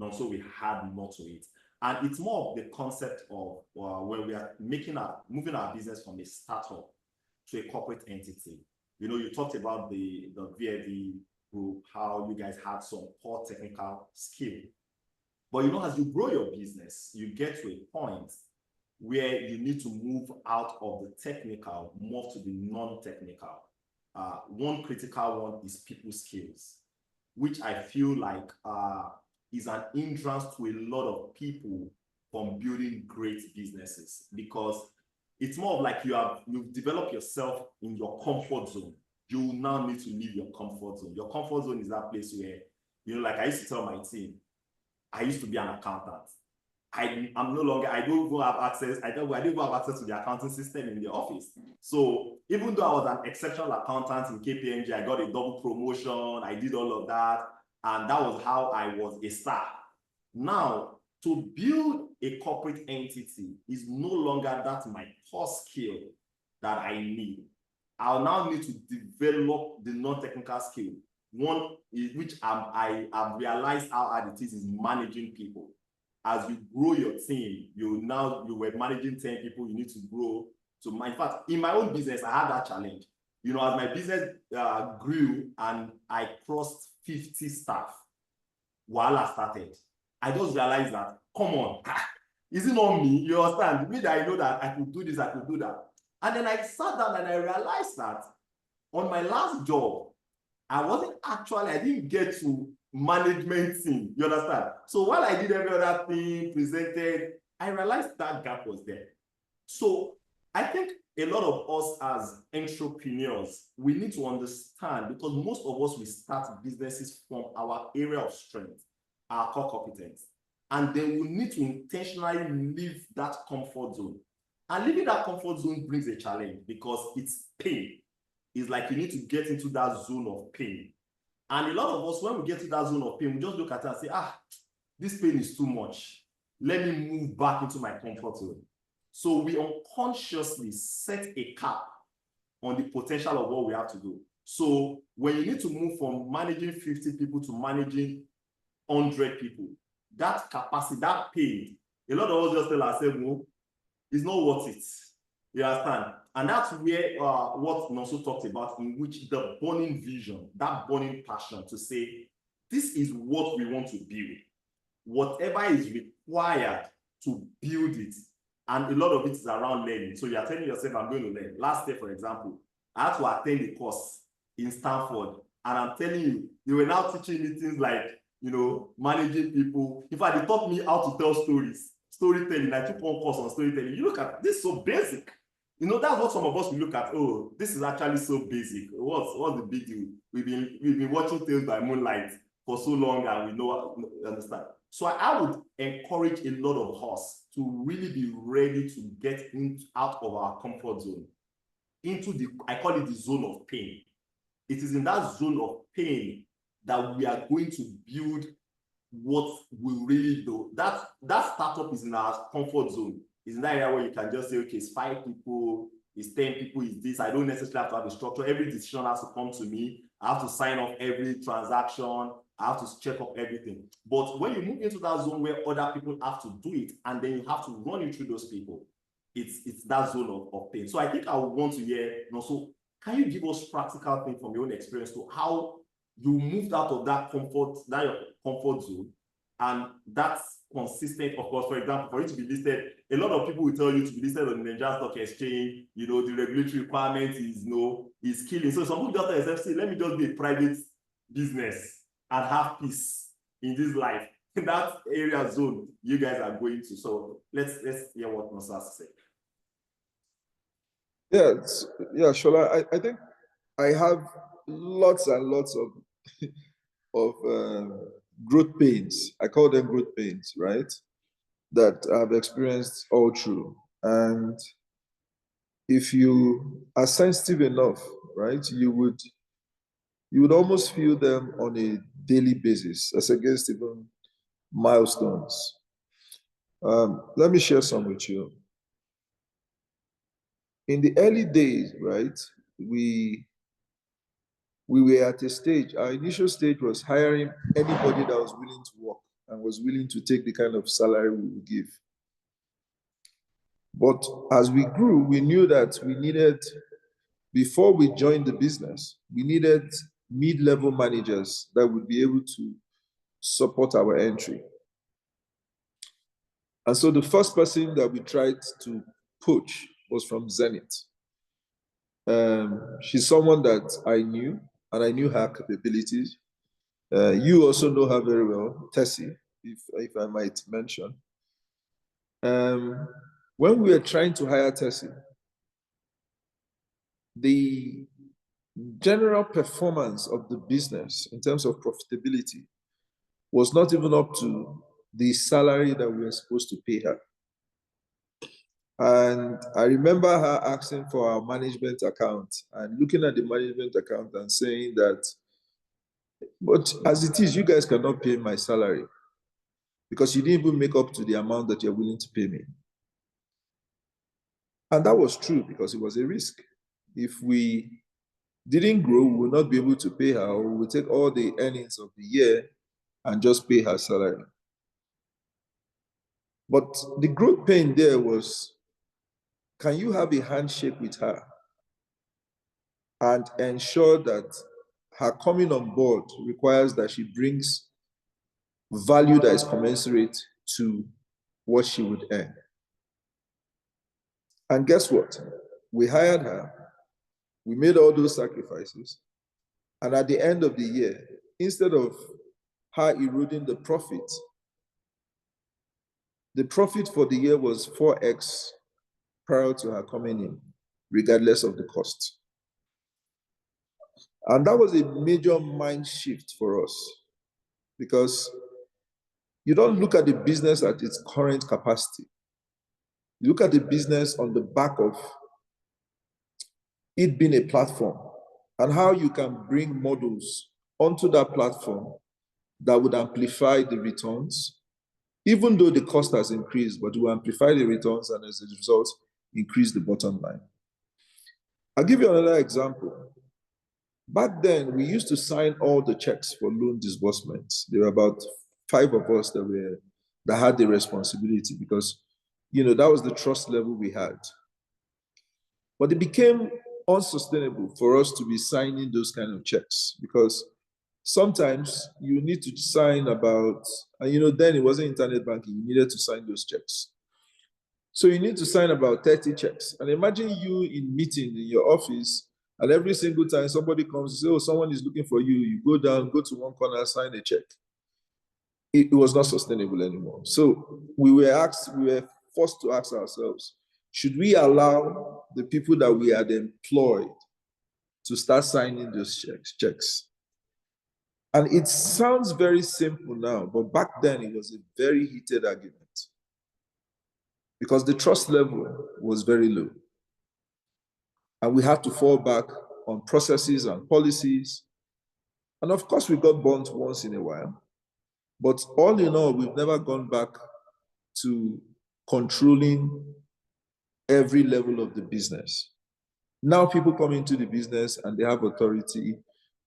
Nonso we had more to it. And it's more of the concept of when we are moving our business from a startup to a corporate entity. You know, you talked about the VFD Group, how you guys had some core technical skill. But you know, as you grow your business, you get to a point where you need to move out of the technical, more to the non-technical. One critical one is people skills, which I feel like is an hindrance to a lot of people from building great businesses, because it's more of like you've developed yourself in your comfort zone. You now need to leave your comfort zone. Your comfort zone is that place where, you know, like I used to tell my team, I used to be an accountant. I'm no longer, I don't even have access, I didn't even have access to the accounting system in the office. So even though I was an exceptional accountant in KPMG, I got a double promotion, I did all of that, and that was how I was a star. Now, to build a corporate entity is no longer that my core skill that I need. I'll now need to develop the non-technical skill. One is, which I have realized how hard it is managing people. As you grow your team, you were managing 10 people, you need to grow to in fact, in my own business, I had that challenge. You know, as my business grew and I crossed 50 staff while I started, I just realized that, come on, is it not me? You understand? Me that I know that I could do this, I could do that. And then I sat down and I realized that on my last job, I didn't get to management team, you understand? So while I did every other thing, presented, I realized that gap was there. So I think a lot of us as entrepreneurs, we need to understand, because most of us, we start businesses from our area of strength, our core competence. And then we need to intentionally leave that comfort zone. And leaving that comfort zone brings a challenge, because it's pain. It's like you need to get into that zone of pain. And a lot of us, when we get to that zone of pain, we just look at it and say, this pain is too much. Let me move back into my comfort zone. So we unconsciously set a cap on the potential of what we have to do. So when you need to move from managing 50 people to managing 100 people, that capacity, that pain, a lot of us just tell ourselves, no, it's not worth it. You understand? And that's where what Nonso talked about, in which the burning vision, that burning passion to say, this is what we want to build. Whatever is required to build it. And a lot of it is around learning. So you're telling yourself, I'm going to learn. Last year, for example, I had to attend a course in Stanford. And I'm telling you, they were now teaching me things like, you know, managing people. In fact, they taught me how to tell stories. Storytelling. I took one course on storytelling. You look at this, so basic. You know, that's what some of us will look at. Oh, this is actually so basic. What's the big deal? We've been watching Tales by Moonlight for so long, and we understand. So I would encourage a lot of us to really be ready to get out of our comfort zone, into I call it the zone of pain. It is in that zone of pain that we are going to build what we really do. That startup is in our comfort zone. It's in that area where you can just say, okay, it's 5 people, it's 10 people, it's this. I don't necessarily have to have a structure. Every decision has to come to me. I have to sign off every transaction. I have to check up everything. But when you move into that zone where other people have to do it, and then you have to run it through those people, it's that zone of pain. So I think I would want to hear, so can you give us practical things from your own experience to how you moved out of that comfort zone, and that's consistent, of course. For example, for you to be listed, a lot of people will tell you to be listed on the Nigerian Stock Exchange, you know, the regulatory requirement is killing. So some people just tell themselves, say, let me just be a private business and have peace in this life. In that area zone you guys are going to. So let's hear what Nonso has to say. Yeah, Sola, I think I have lots and lots of growth pains. I call them growth pains, right? That I've experienced all through. And if you are sensitive enough, right, you would almost feel them on a daily basis, as against even milestones. Let me share some with you. In the early days, right, we were at a stage, our initial stage was hiring anybody that was willing to work and was willing to take the kind of salary we would give. But as we grew, we knew that we needed, before we joined the business, we needed mid-level managers that would be able to support our entry. And so the first person that we tried to poach was from Zenith. She's someone that I knew, and I knew her capabilities. You also know her very well, Tessie, if I might mention. When we were trying to hire Tessie, the general performance of the business in terms of profitability was not even up to the salary that we were supposed to pay her. And I remember her asking for our management account and looking at the management account and saying that, but as it is, you guys cannot pay my salary because you didn't even make up to the amount that you're willing to pay me. And that was true because it was a risk. If we didn't grow, we would not be able to pay her, or we would take all the earnings of the year and just pay her salary. But the growth pain there was, can you have a handshake with her and ensure that her coming on board requires that she brings value that is commensurate to what she would earn? And guess what? We hired her, we made all those sacrifices, and at the end of the year, instead of her eroding the profit for the year was 4x prior to her coming in, regardless of the cost. And that was a major mind shift for us, because you don't look at the business at its current capacity. You look at the business on the back of it being a platform and how you can bring models onto that platform that would amplify the returns, even though the cost has increased, but will amplify the returns and as a result, increase the bottom line. I'll give you another example. Back then, we used to sign all the checks for loan disbursements. There were about 5 of us that had the responsibility because, that was the trust level we had. But it became unsustainable for us to be signing those kind of checks because sometimes you need to sign about, and then it wasn't internet banking, you needed to sign those checks. So you need to sign about 30 checks. And imagine you in meeting in your office, and every single time somebody comes and says, oh, someone is looking for you, you go down, go to one corner, sign a check. It was not sustainable anymore. So we were forced to ask ourselves, should we allow the people that we had employed to start signing those checks? And it sounds very simple now, but back then it was a very heated argument because the trust level was very low. And we had to fall back on processes and policies. And of course, we got burnt once in a while. But all in all, we've never gone back to controlling every level of the business. Now people come into the business and they have authority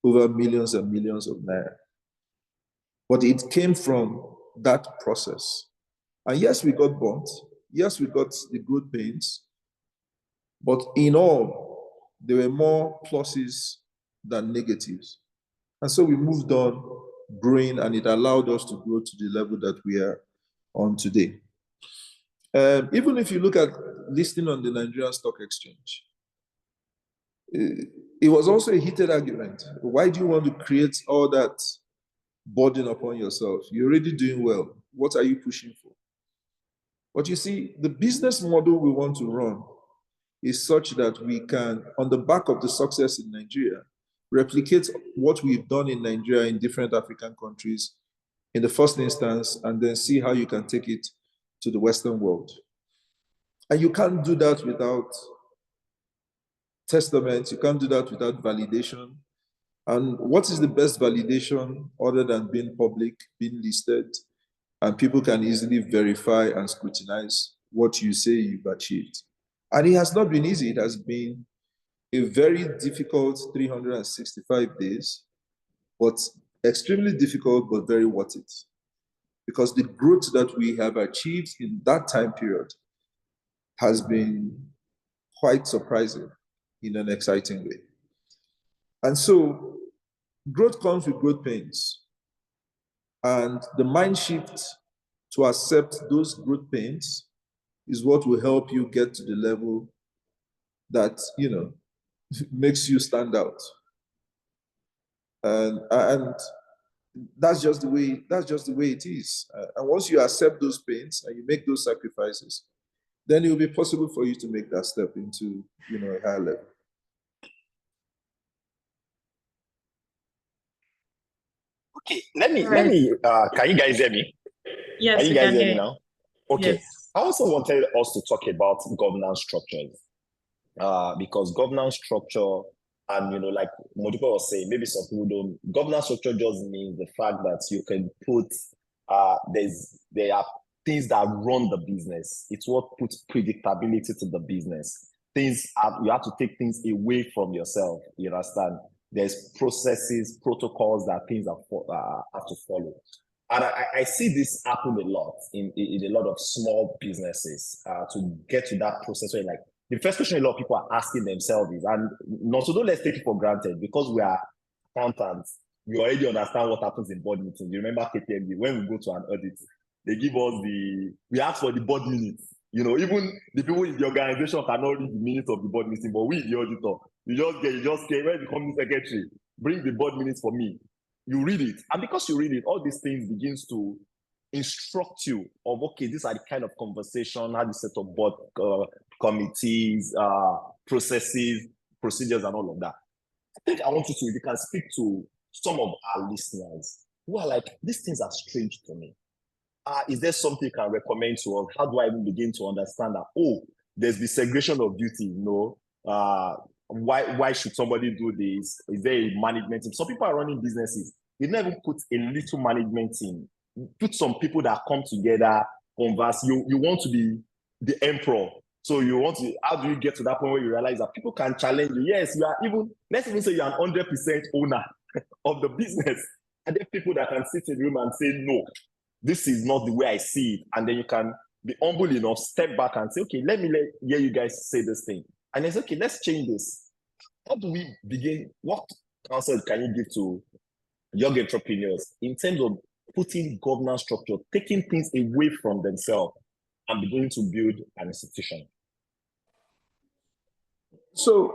over millions and millions of naira. But it came from that process. And yes, we got burnt. Yes, we got the growth pains. But in all, there were more pluses than negatives. And so we moved on growing, and it allowed us to grow to the level that we are on today. Even if you look at listing on the Nigerian Stock Exchange, it was also a heated argument. Why do you want to create all that burden upon yourself? You're already doing well. What are you pushing for? But you see, the business model we want to run is such that we can, on the back of the success in Nigeria, replicate what we've done in Nigeria in different African countries in the first instance, and then see how you can take it to the Western world. And you can't do that without testament. You can't do that without validation. And what is the best validation other than being public, being listed, and people can easily verify and scrutinize what you say you've achieved? And it has not been easy. It has been a very difficult 365 days, but extremely difficult, but very worth it. Because the growth that we have achieved in that time period has been quite surprising. in an exciting way. And so growth comes with growth pains. And the mind shift to accept those growth pains is what will help you get to the level that, makes you stand out. And that's just the way it is. And once you accept those pains and you make those sacrifices, then it will be possible for you to make that step into, a higher level. Okay, let me, can you guys hear me? Yes, can you we guys can hear hear me now? Okay. Yes. I also wanted us to talk about governance structures, because governance structure, and like Modipe was saying, maybe some people don't. Governance structure just means the fact that you can put there are things that run the business. It's what puts predictability to the business. You have to take things away from yourself. You understand? There's processes, protocols that things have to follow. And I see this happen a lot in a lot of small businesses to get to that process where, like, the first question a lot of people are asking themselves is, and not so, don't let's take it for granted, because we are accountants, we already understand what happens in board meetings. You remember KPMG, when we go to an audit, they give us we ask for the board minutes. Even the people in the organization cannot read the minutes of the board meeting, but we, the auditor, you just get when the company secretary, bring the board minutes for me. You read it. And because you read it, all these things begins to instruct you of, okay, these are the kind of conversation, how you set up board committees, processes, procedures, and all of that. I think I want you to, if you can speak to some of our listeners who are like, these things are strange to me. Is there something you can recommend to us? How do I even begin to understand that, there's the segregation of duty, why should somebody do this? Is there a management team? Some people are running businesses. They never put a little management team. Put some people that come together, converse. You want to be the emperor. So how do you get to that point where you realize that people can challenge you? Yes, let's even say you're an 100% owner of the business. And there are people that can sit in the room and say, no, this is not the way I see it. And then you can be humble enough, step back and say, okay, let me hear you guys say this thing. And then say, okay, let's change this. How do we begin? What counsel can you give to young entrepreneurs in terms of putting governance structure, taking things away from themselves and beginning to build an institution? So,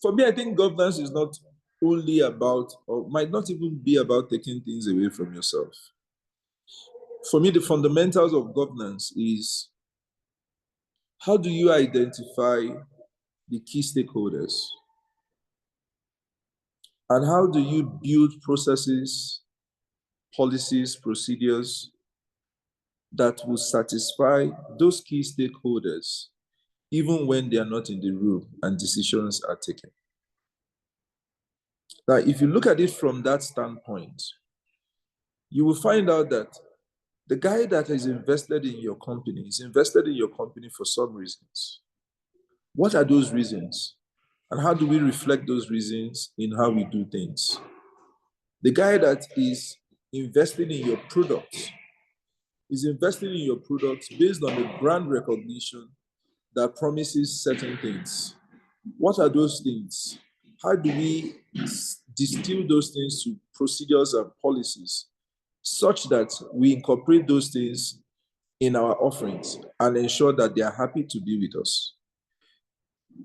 for me, I think governance is not only about, or might not even be about, taking things away from yourself. For me, the fundamentals of governance is, how do you identify the key stakeholders? And how do you build processes, policies, procedures that will satisfy those key stakeholders, even when they are not in the room and decisions are taken? Now, if you look at it from that standpoint, you will find out that the guy that is invested in your company is invested in your company for some reasons. What are those reasons? And how do we reflect those reasons in how we do things? The guy that is investing in your products is investing in your products based on a brand recognition that promises certain things. What are those things? How do we distill those things to procedures and policies such that we incorporate those things in our offerings and ensure that they are happy to be with us?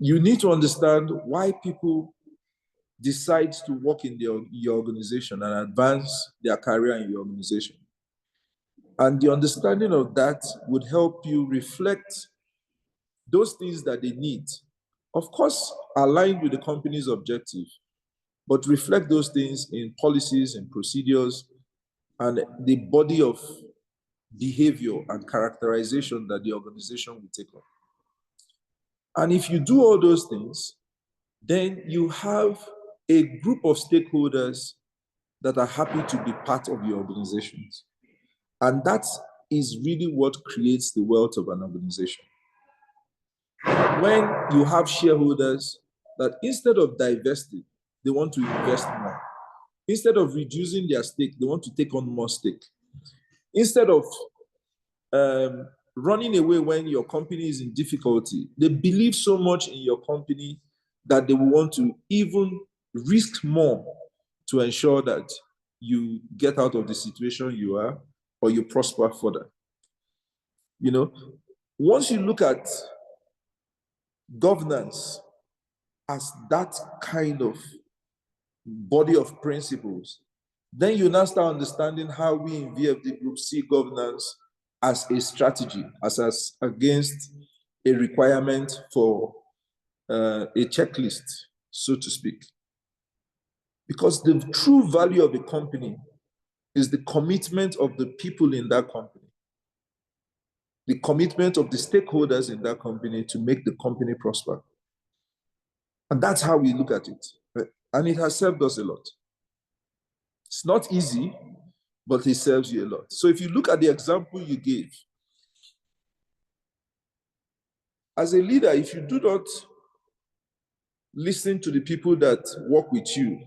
You need to understand why people decide to work in your organization and advance their career in your organization. And the understanding of that would help you reflect those things that they need. Of course, aligned with the company's objective, but reflect those things in policies and procedures and the body of behavior and characterization that the organization will take on. And if you do all those things, then you have a group of stakeholders that are happy to be part of your organizations. And that is really what creates the wealth of an organization. When you have shareholders that instead of divesting, they want to invest more. Instead of reducing their stake, they want to take on more stake. Instead of running away when your company is in difficulty, they believe so much in your company that they will want to even risk more to ensure that you get out of the situation you are or you prosper further. You know, once you look at governance as that kind of body of principles, then you now start understanding how we in VFD Group see governance as a strategy, as against a requirement for a checklist, so to speak. Because the true value of a company is the commitment of the people in that company, the commitment of the stakeholders in that company to make the company prosper. And that's how we look at it. And it has served us a lot. It's not easy, but it serves you a lot. So if you look at the example you gave, as a leader, if you do not listen to the people that work with you,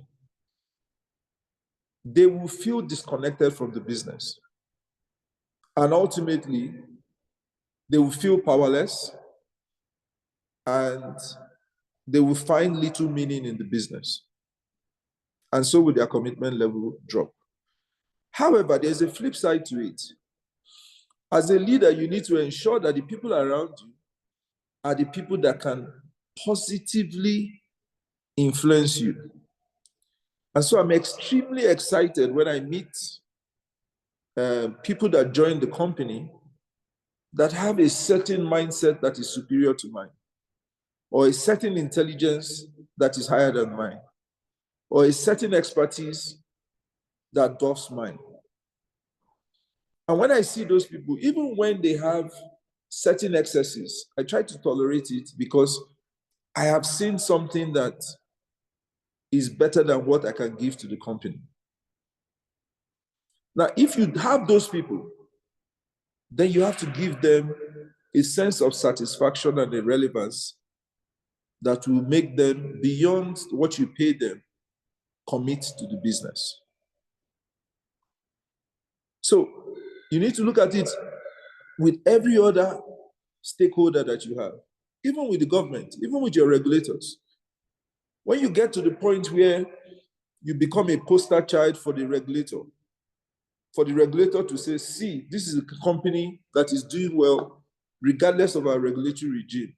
they will feel disconnected from the business. And ultimately, they will feel powerless and they will find little meaning in the business. And so will their commitment level drop. However, there's a flip side to it. As a leader, you need to ensure that the people around you are the people that can positively influence you. And so I'm extremely excited when I meet people that join the company that have a certain mindset that is superior to mine, or a certain intelligence that is higher than mine, or a certain expertise that dwarfs mine. And when I see those people, even when they have certain excesses, I try to tolerate it because I have seen something that is better than what I can give to the company. Now, if you have those people, then you have to give them a sense of satisfaction and a relevance that will make them, beyond what you pay them, commit to the business. So you need to look at it with every other stakeholder that you have, even with the government, even with your regulators. When you get to the point where you become a poster child for the regulator to say, see, this is a company that is doing well, regardless of our regulatory regime,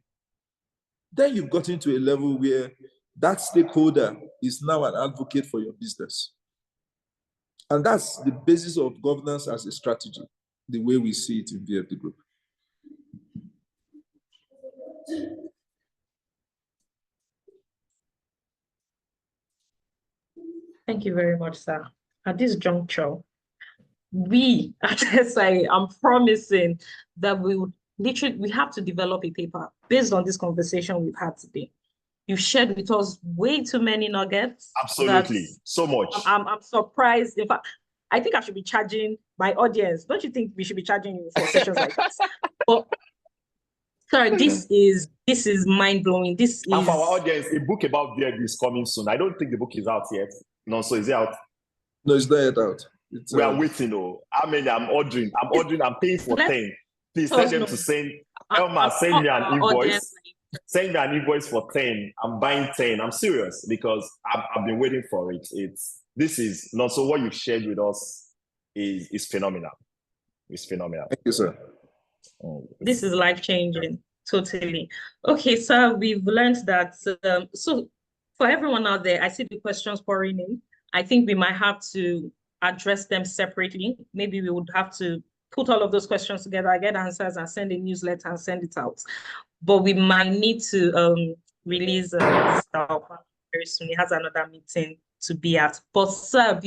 then you've gotten to a level where that stakeholder is now an advocate for your business. And that's the basis of governance as a strategy, the way we see it in VFD Group. Thank you very much, sir. At this juncture, we at SI, I'm promising that we have to develop a paper based on this conversation we've had today. You've shared with us way too many nuggets. Absolutely, so much. I'm surprised. In fact, I think I should be charging my audience. Don't you think we should be charging you for sessions like this? But sorry, this is mind-blowing. And for our audience, a book about VFD is coming soon. I don't think the book is out yet. Nonso, is it out? No, it's not yet out. We are waiting. How many? I'm ordering. I'm paying for 10. Please tell them to send. Elma, send me an invoice. Send me an invoice for 10. I'm buying 10. I'm serious because I've been waiting for it. This is not so. What you've shared with us is phenomenal. It's phenomenal. Thank you, sir. This is life-changing. Totally. Okay, so we've learned that. So for everyone out there, I see the questions pouring in. I think we might have to address them separately. Maybe we would have to put all of those questions together, get answers, and send a newsletter and send it out. But we might need to release stuff very soon. He has another meeting to be at. But sir,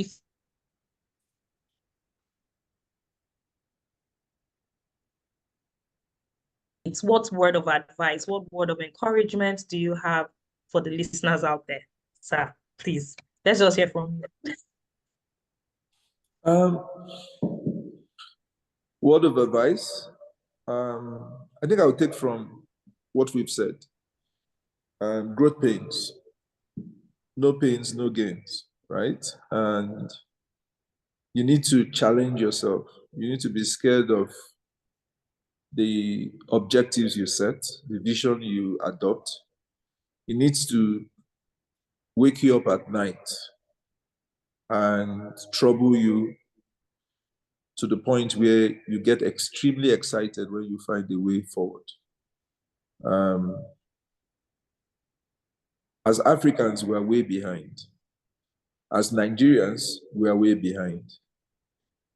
it's what word of advice, what word of encouragement do you have for the listeners out there? Sir, please, let's just hear from you. Word of advice, I think I would take from what we've said. Growth pains. No pains, no gains, right? And you need to challenge yourself. You need to be scared of the objectives you set, the vision you adopt, It needs to wake you up at night and trouble you to the point where you get extremely excited when you find a way forward. As Africans, we are way behind. As Nigerians, we are way behind.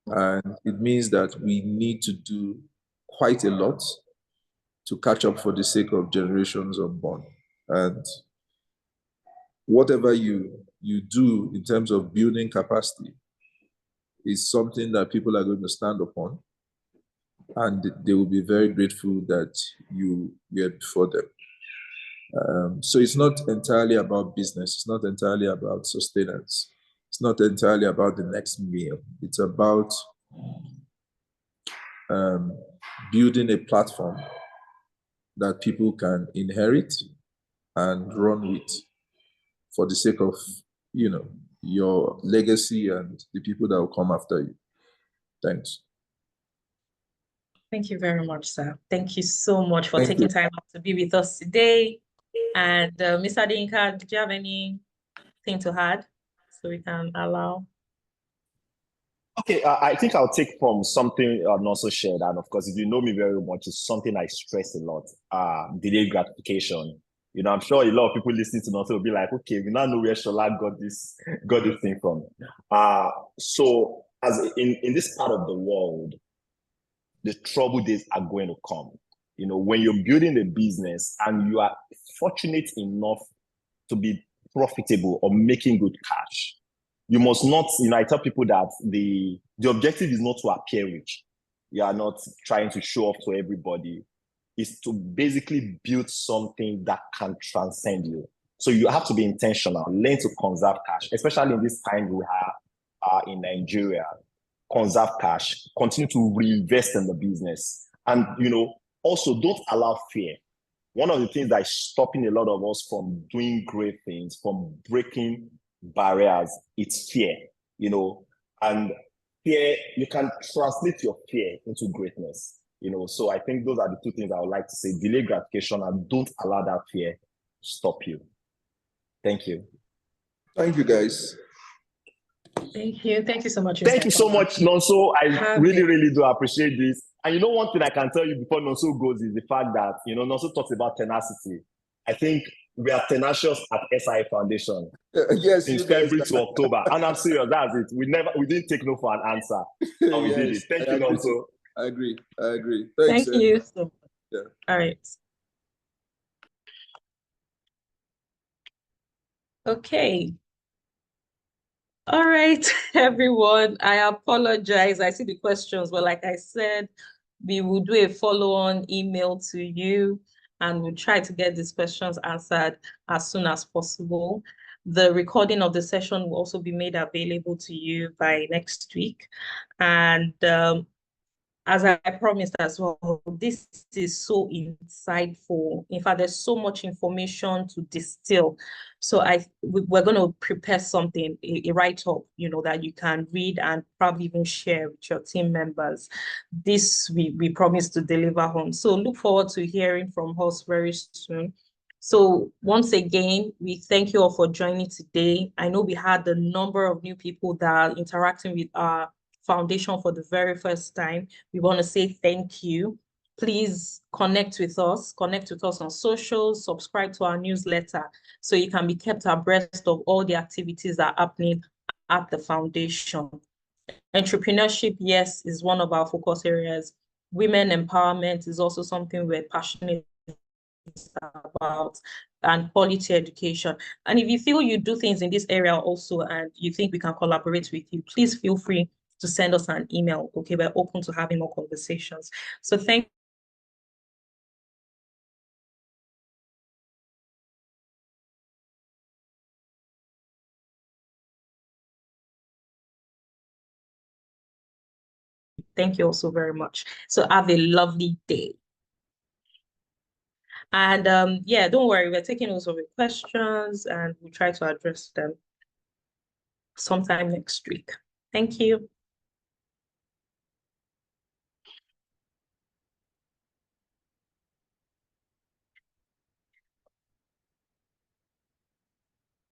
And it means that we need to do quite a lot to catch up for the sake of generations unborn. And whatever you do in terms of building capacity is something that people are going to stand upon, and they will be very grateful that you were before them. So it's not entirely about business. It's not entirely about sustenance. It's not entirely about the next meal. It's about building a platform that people can inherit and run with for the sake of, your legacy and the people that will come after you. Thanks. Thank you very much, sir. Thank you so much for taking time out to be with us today. And Mr. Adeyinka, did you have anything to add so we can allow? Okay, I think I'll take from something Nonso shared, and of course, if you know me very much, it's something I stress a lot, delayed gratification. I'm sure a lot of people listening to Nonso will be like, okay, we now know where Sola got this thing from. So as in this part of the world, the trouble days are going to come. When you're building a business and you are fortunate enough to be profitable or making good cash, you must not, I tell people that the objective is not to appear rich. You are not trying to show off to everybody. It's to basically build something that can transcend you. So you have to be intentional, learn to conserve cash, especially in this time we have in Nigeria. Conserve cash, continue to reinvest in the business. And, also don't allow fear. One of the things that is stopping a lot of us from doing great things, from breaking barriers, it's fear, and fear, you can translate your fear into greatness, So I think those are the two things I would like to say: delay gratification and don't allow that fear stop you. Thank you. Thank you, guys. Thank you. Thank you so much. Thank you so much, Nonso. I really, really do appreciate this. And one thing I can tell you before Nonso goes is the fact that, Nonso talks about tenacity. I think we are tenacious at SIA Foundation. Yes, since February to October. And I'm serious, that's it. We didn't take no for an answer. And we did it. Thank you, Nonso. I agree. Thanks, Thank you. Yeah. All right. Okay. All right, everyone. I apologize. I see the questions, but like I said, we will do a follow-on email to you and we'll try to get these questions answered as soon as possible. The recording of the session will also be made available to you by next week. And as I promised as well, this is so insightful. In fact, there's so much information to distill. So we're going to prepare something, a write-up, that you can read and probably even share with your team members. This we promise to deliver on. So look forward to hearing from us very soon. So once again, we thank you all for joining today. I know we had a number of new people that are interacting with our foundation for the very first time. We want to say thank you. Please connect with us on socials, subscribe to our newsletter so you can be kept abreast of all the activities that are happening at the foundation. Entrepreneurship, yes, is one of our focus areas. Women empowerment is also something we're passionate about, and quality education. And if you feel you do things in this area also and you think we can collaborate with you, please feel free to send us an email. Okay, we're open to having more conversations. So thank you also very much. So have a lovely day. And yeah, don't worry, we're taking also the questions and we'll try to address them sometime next week. Thank you.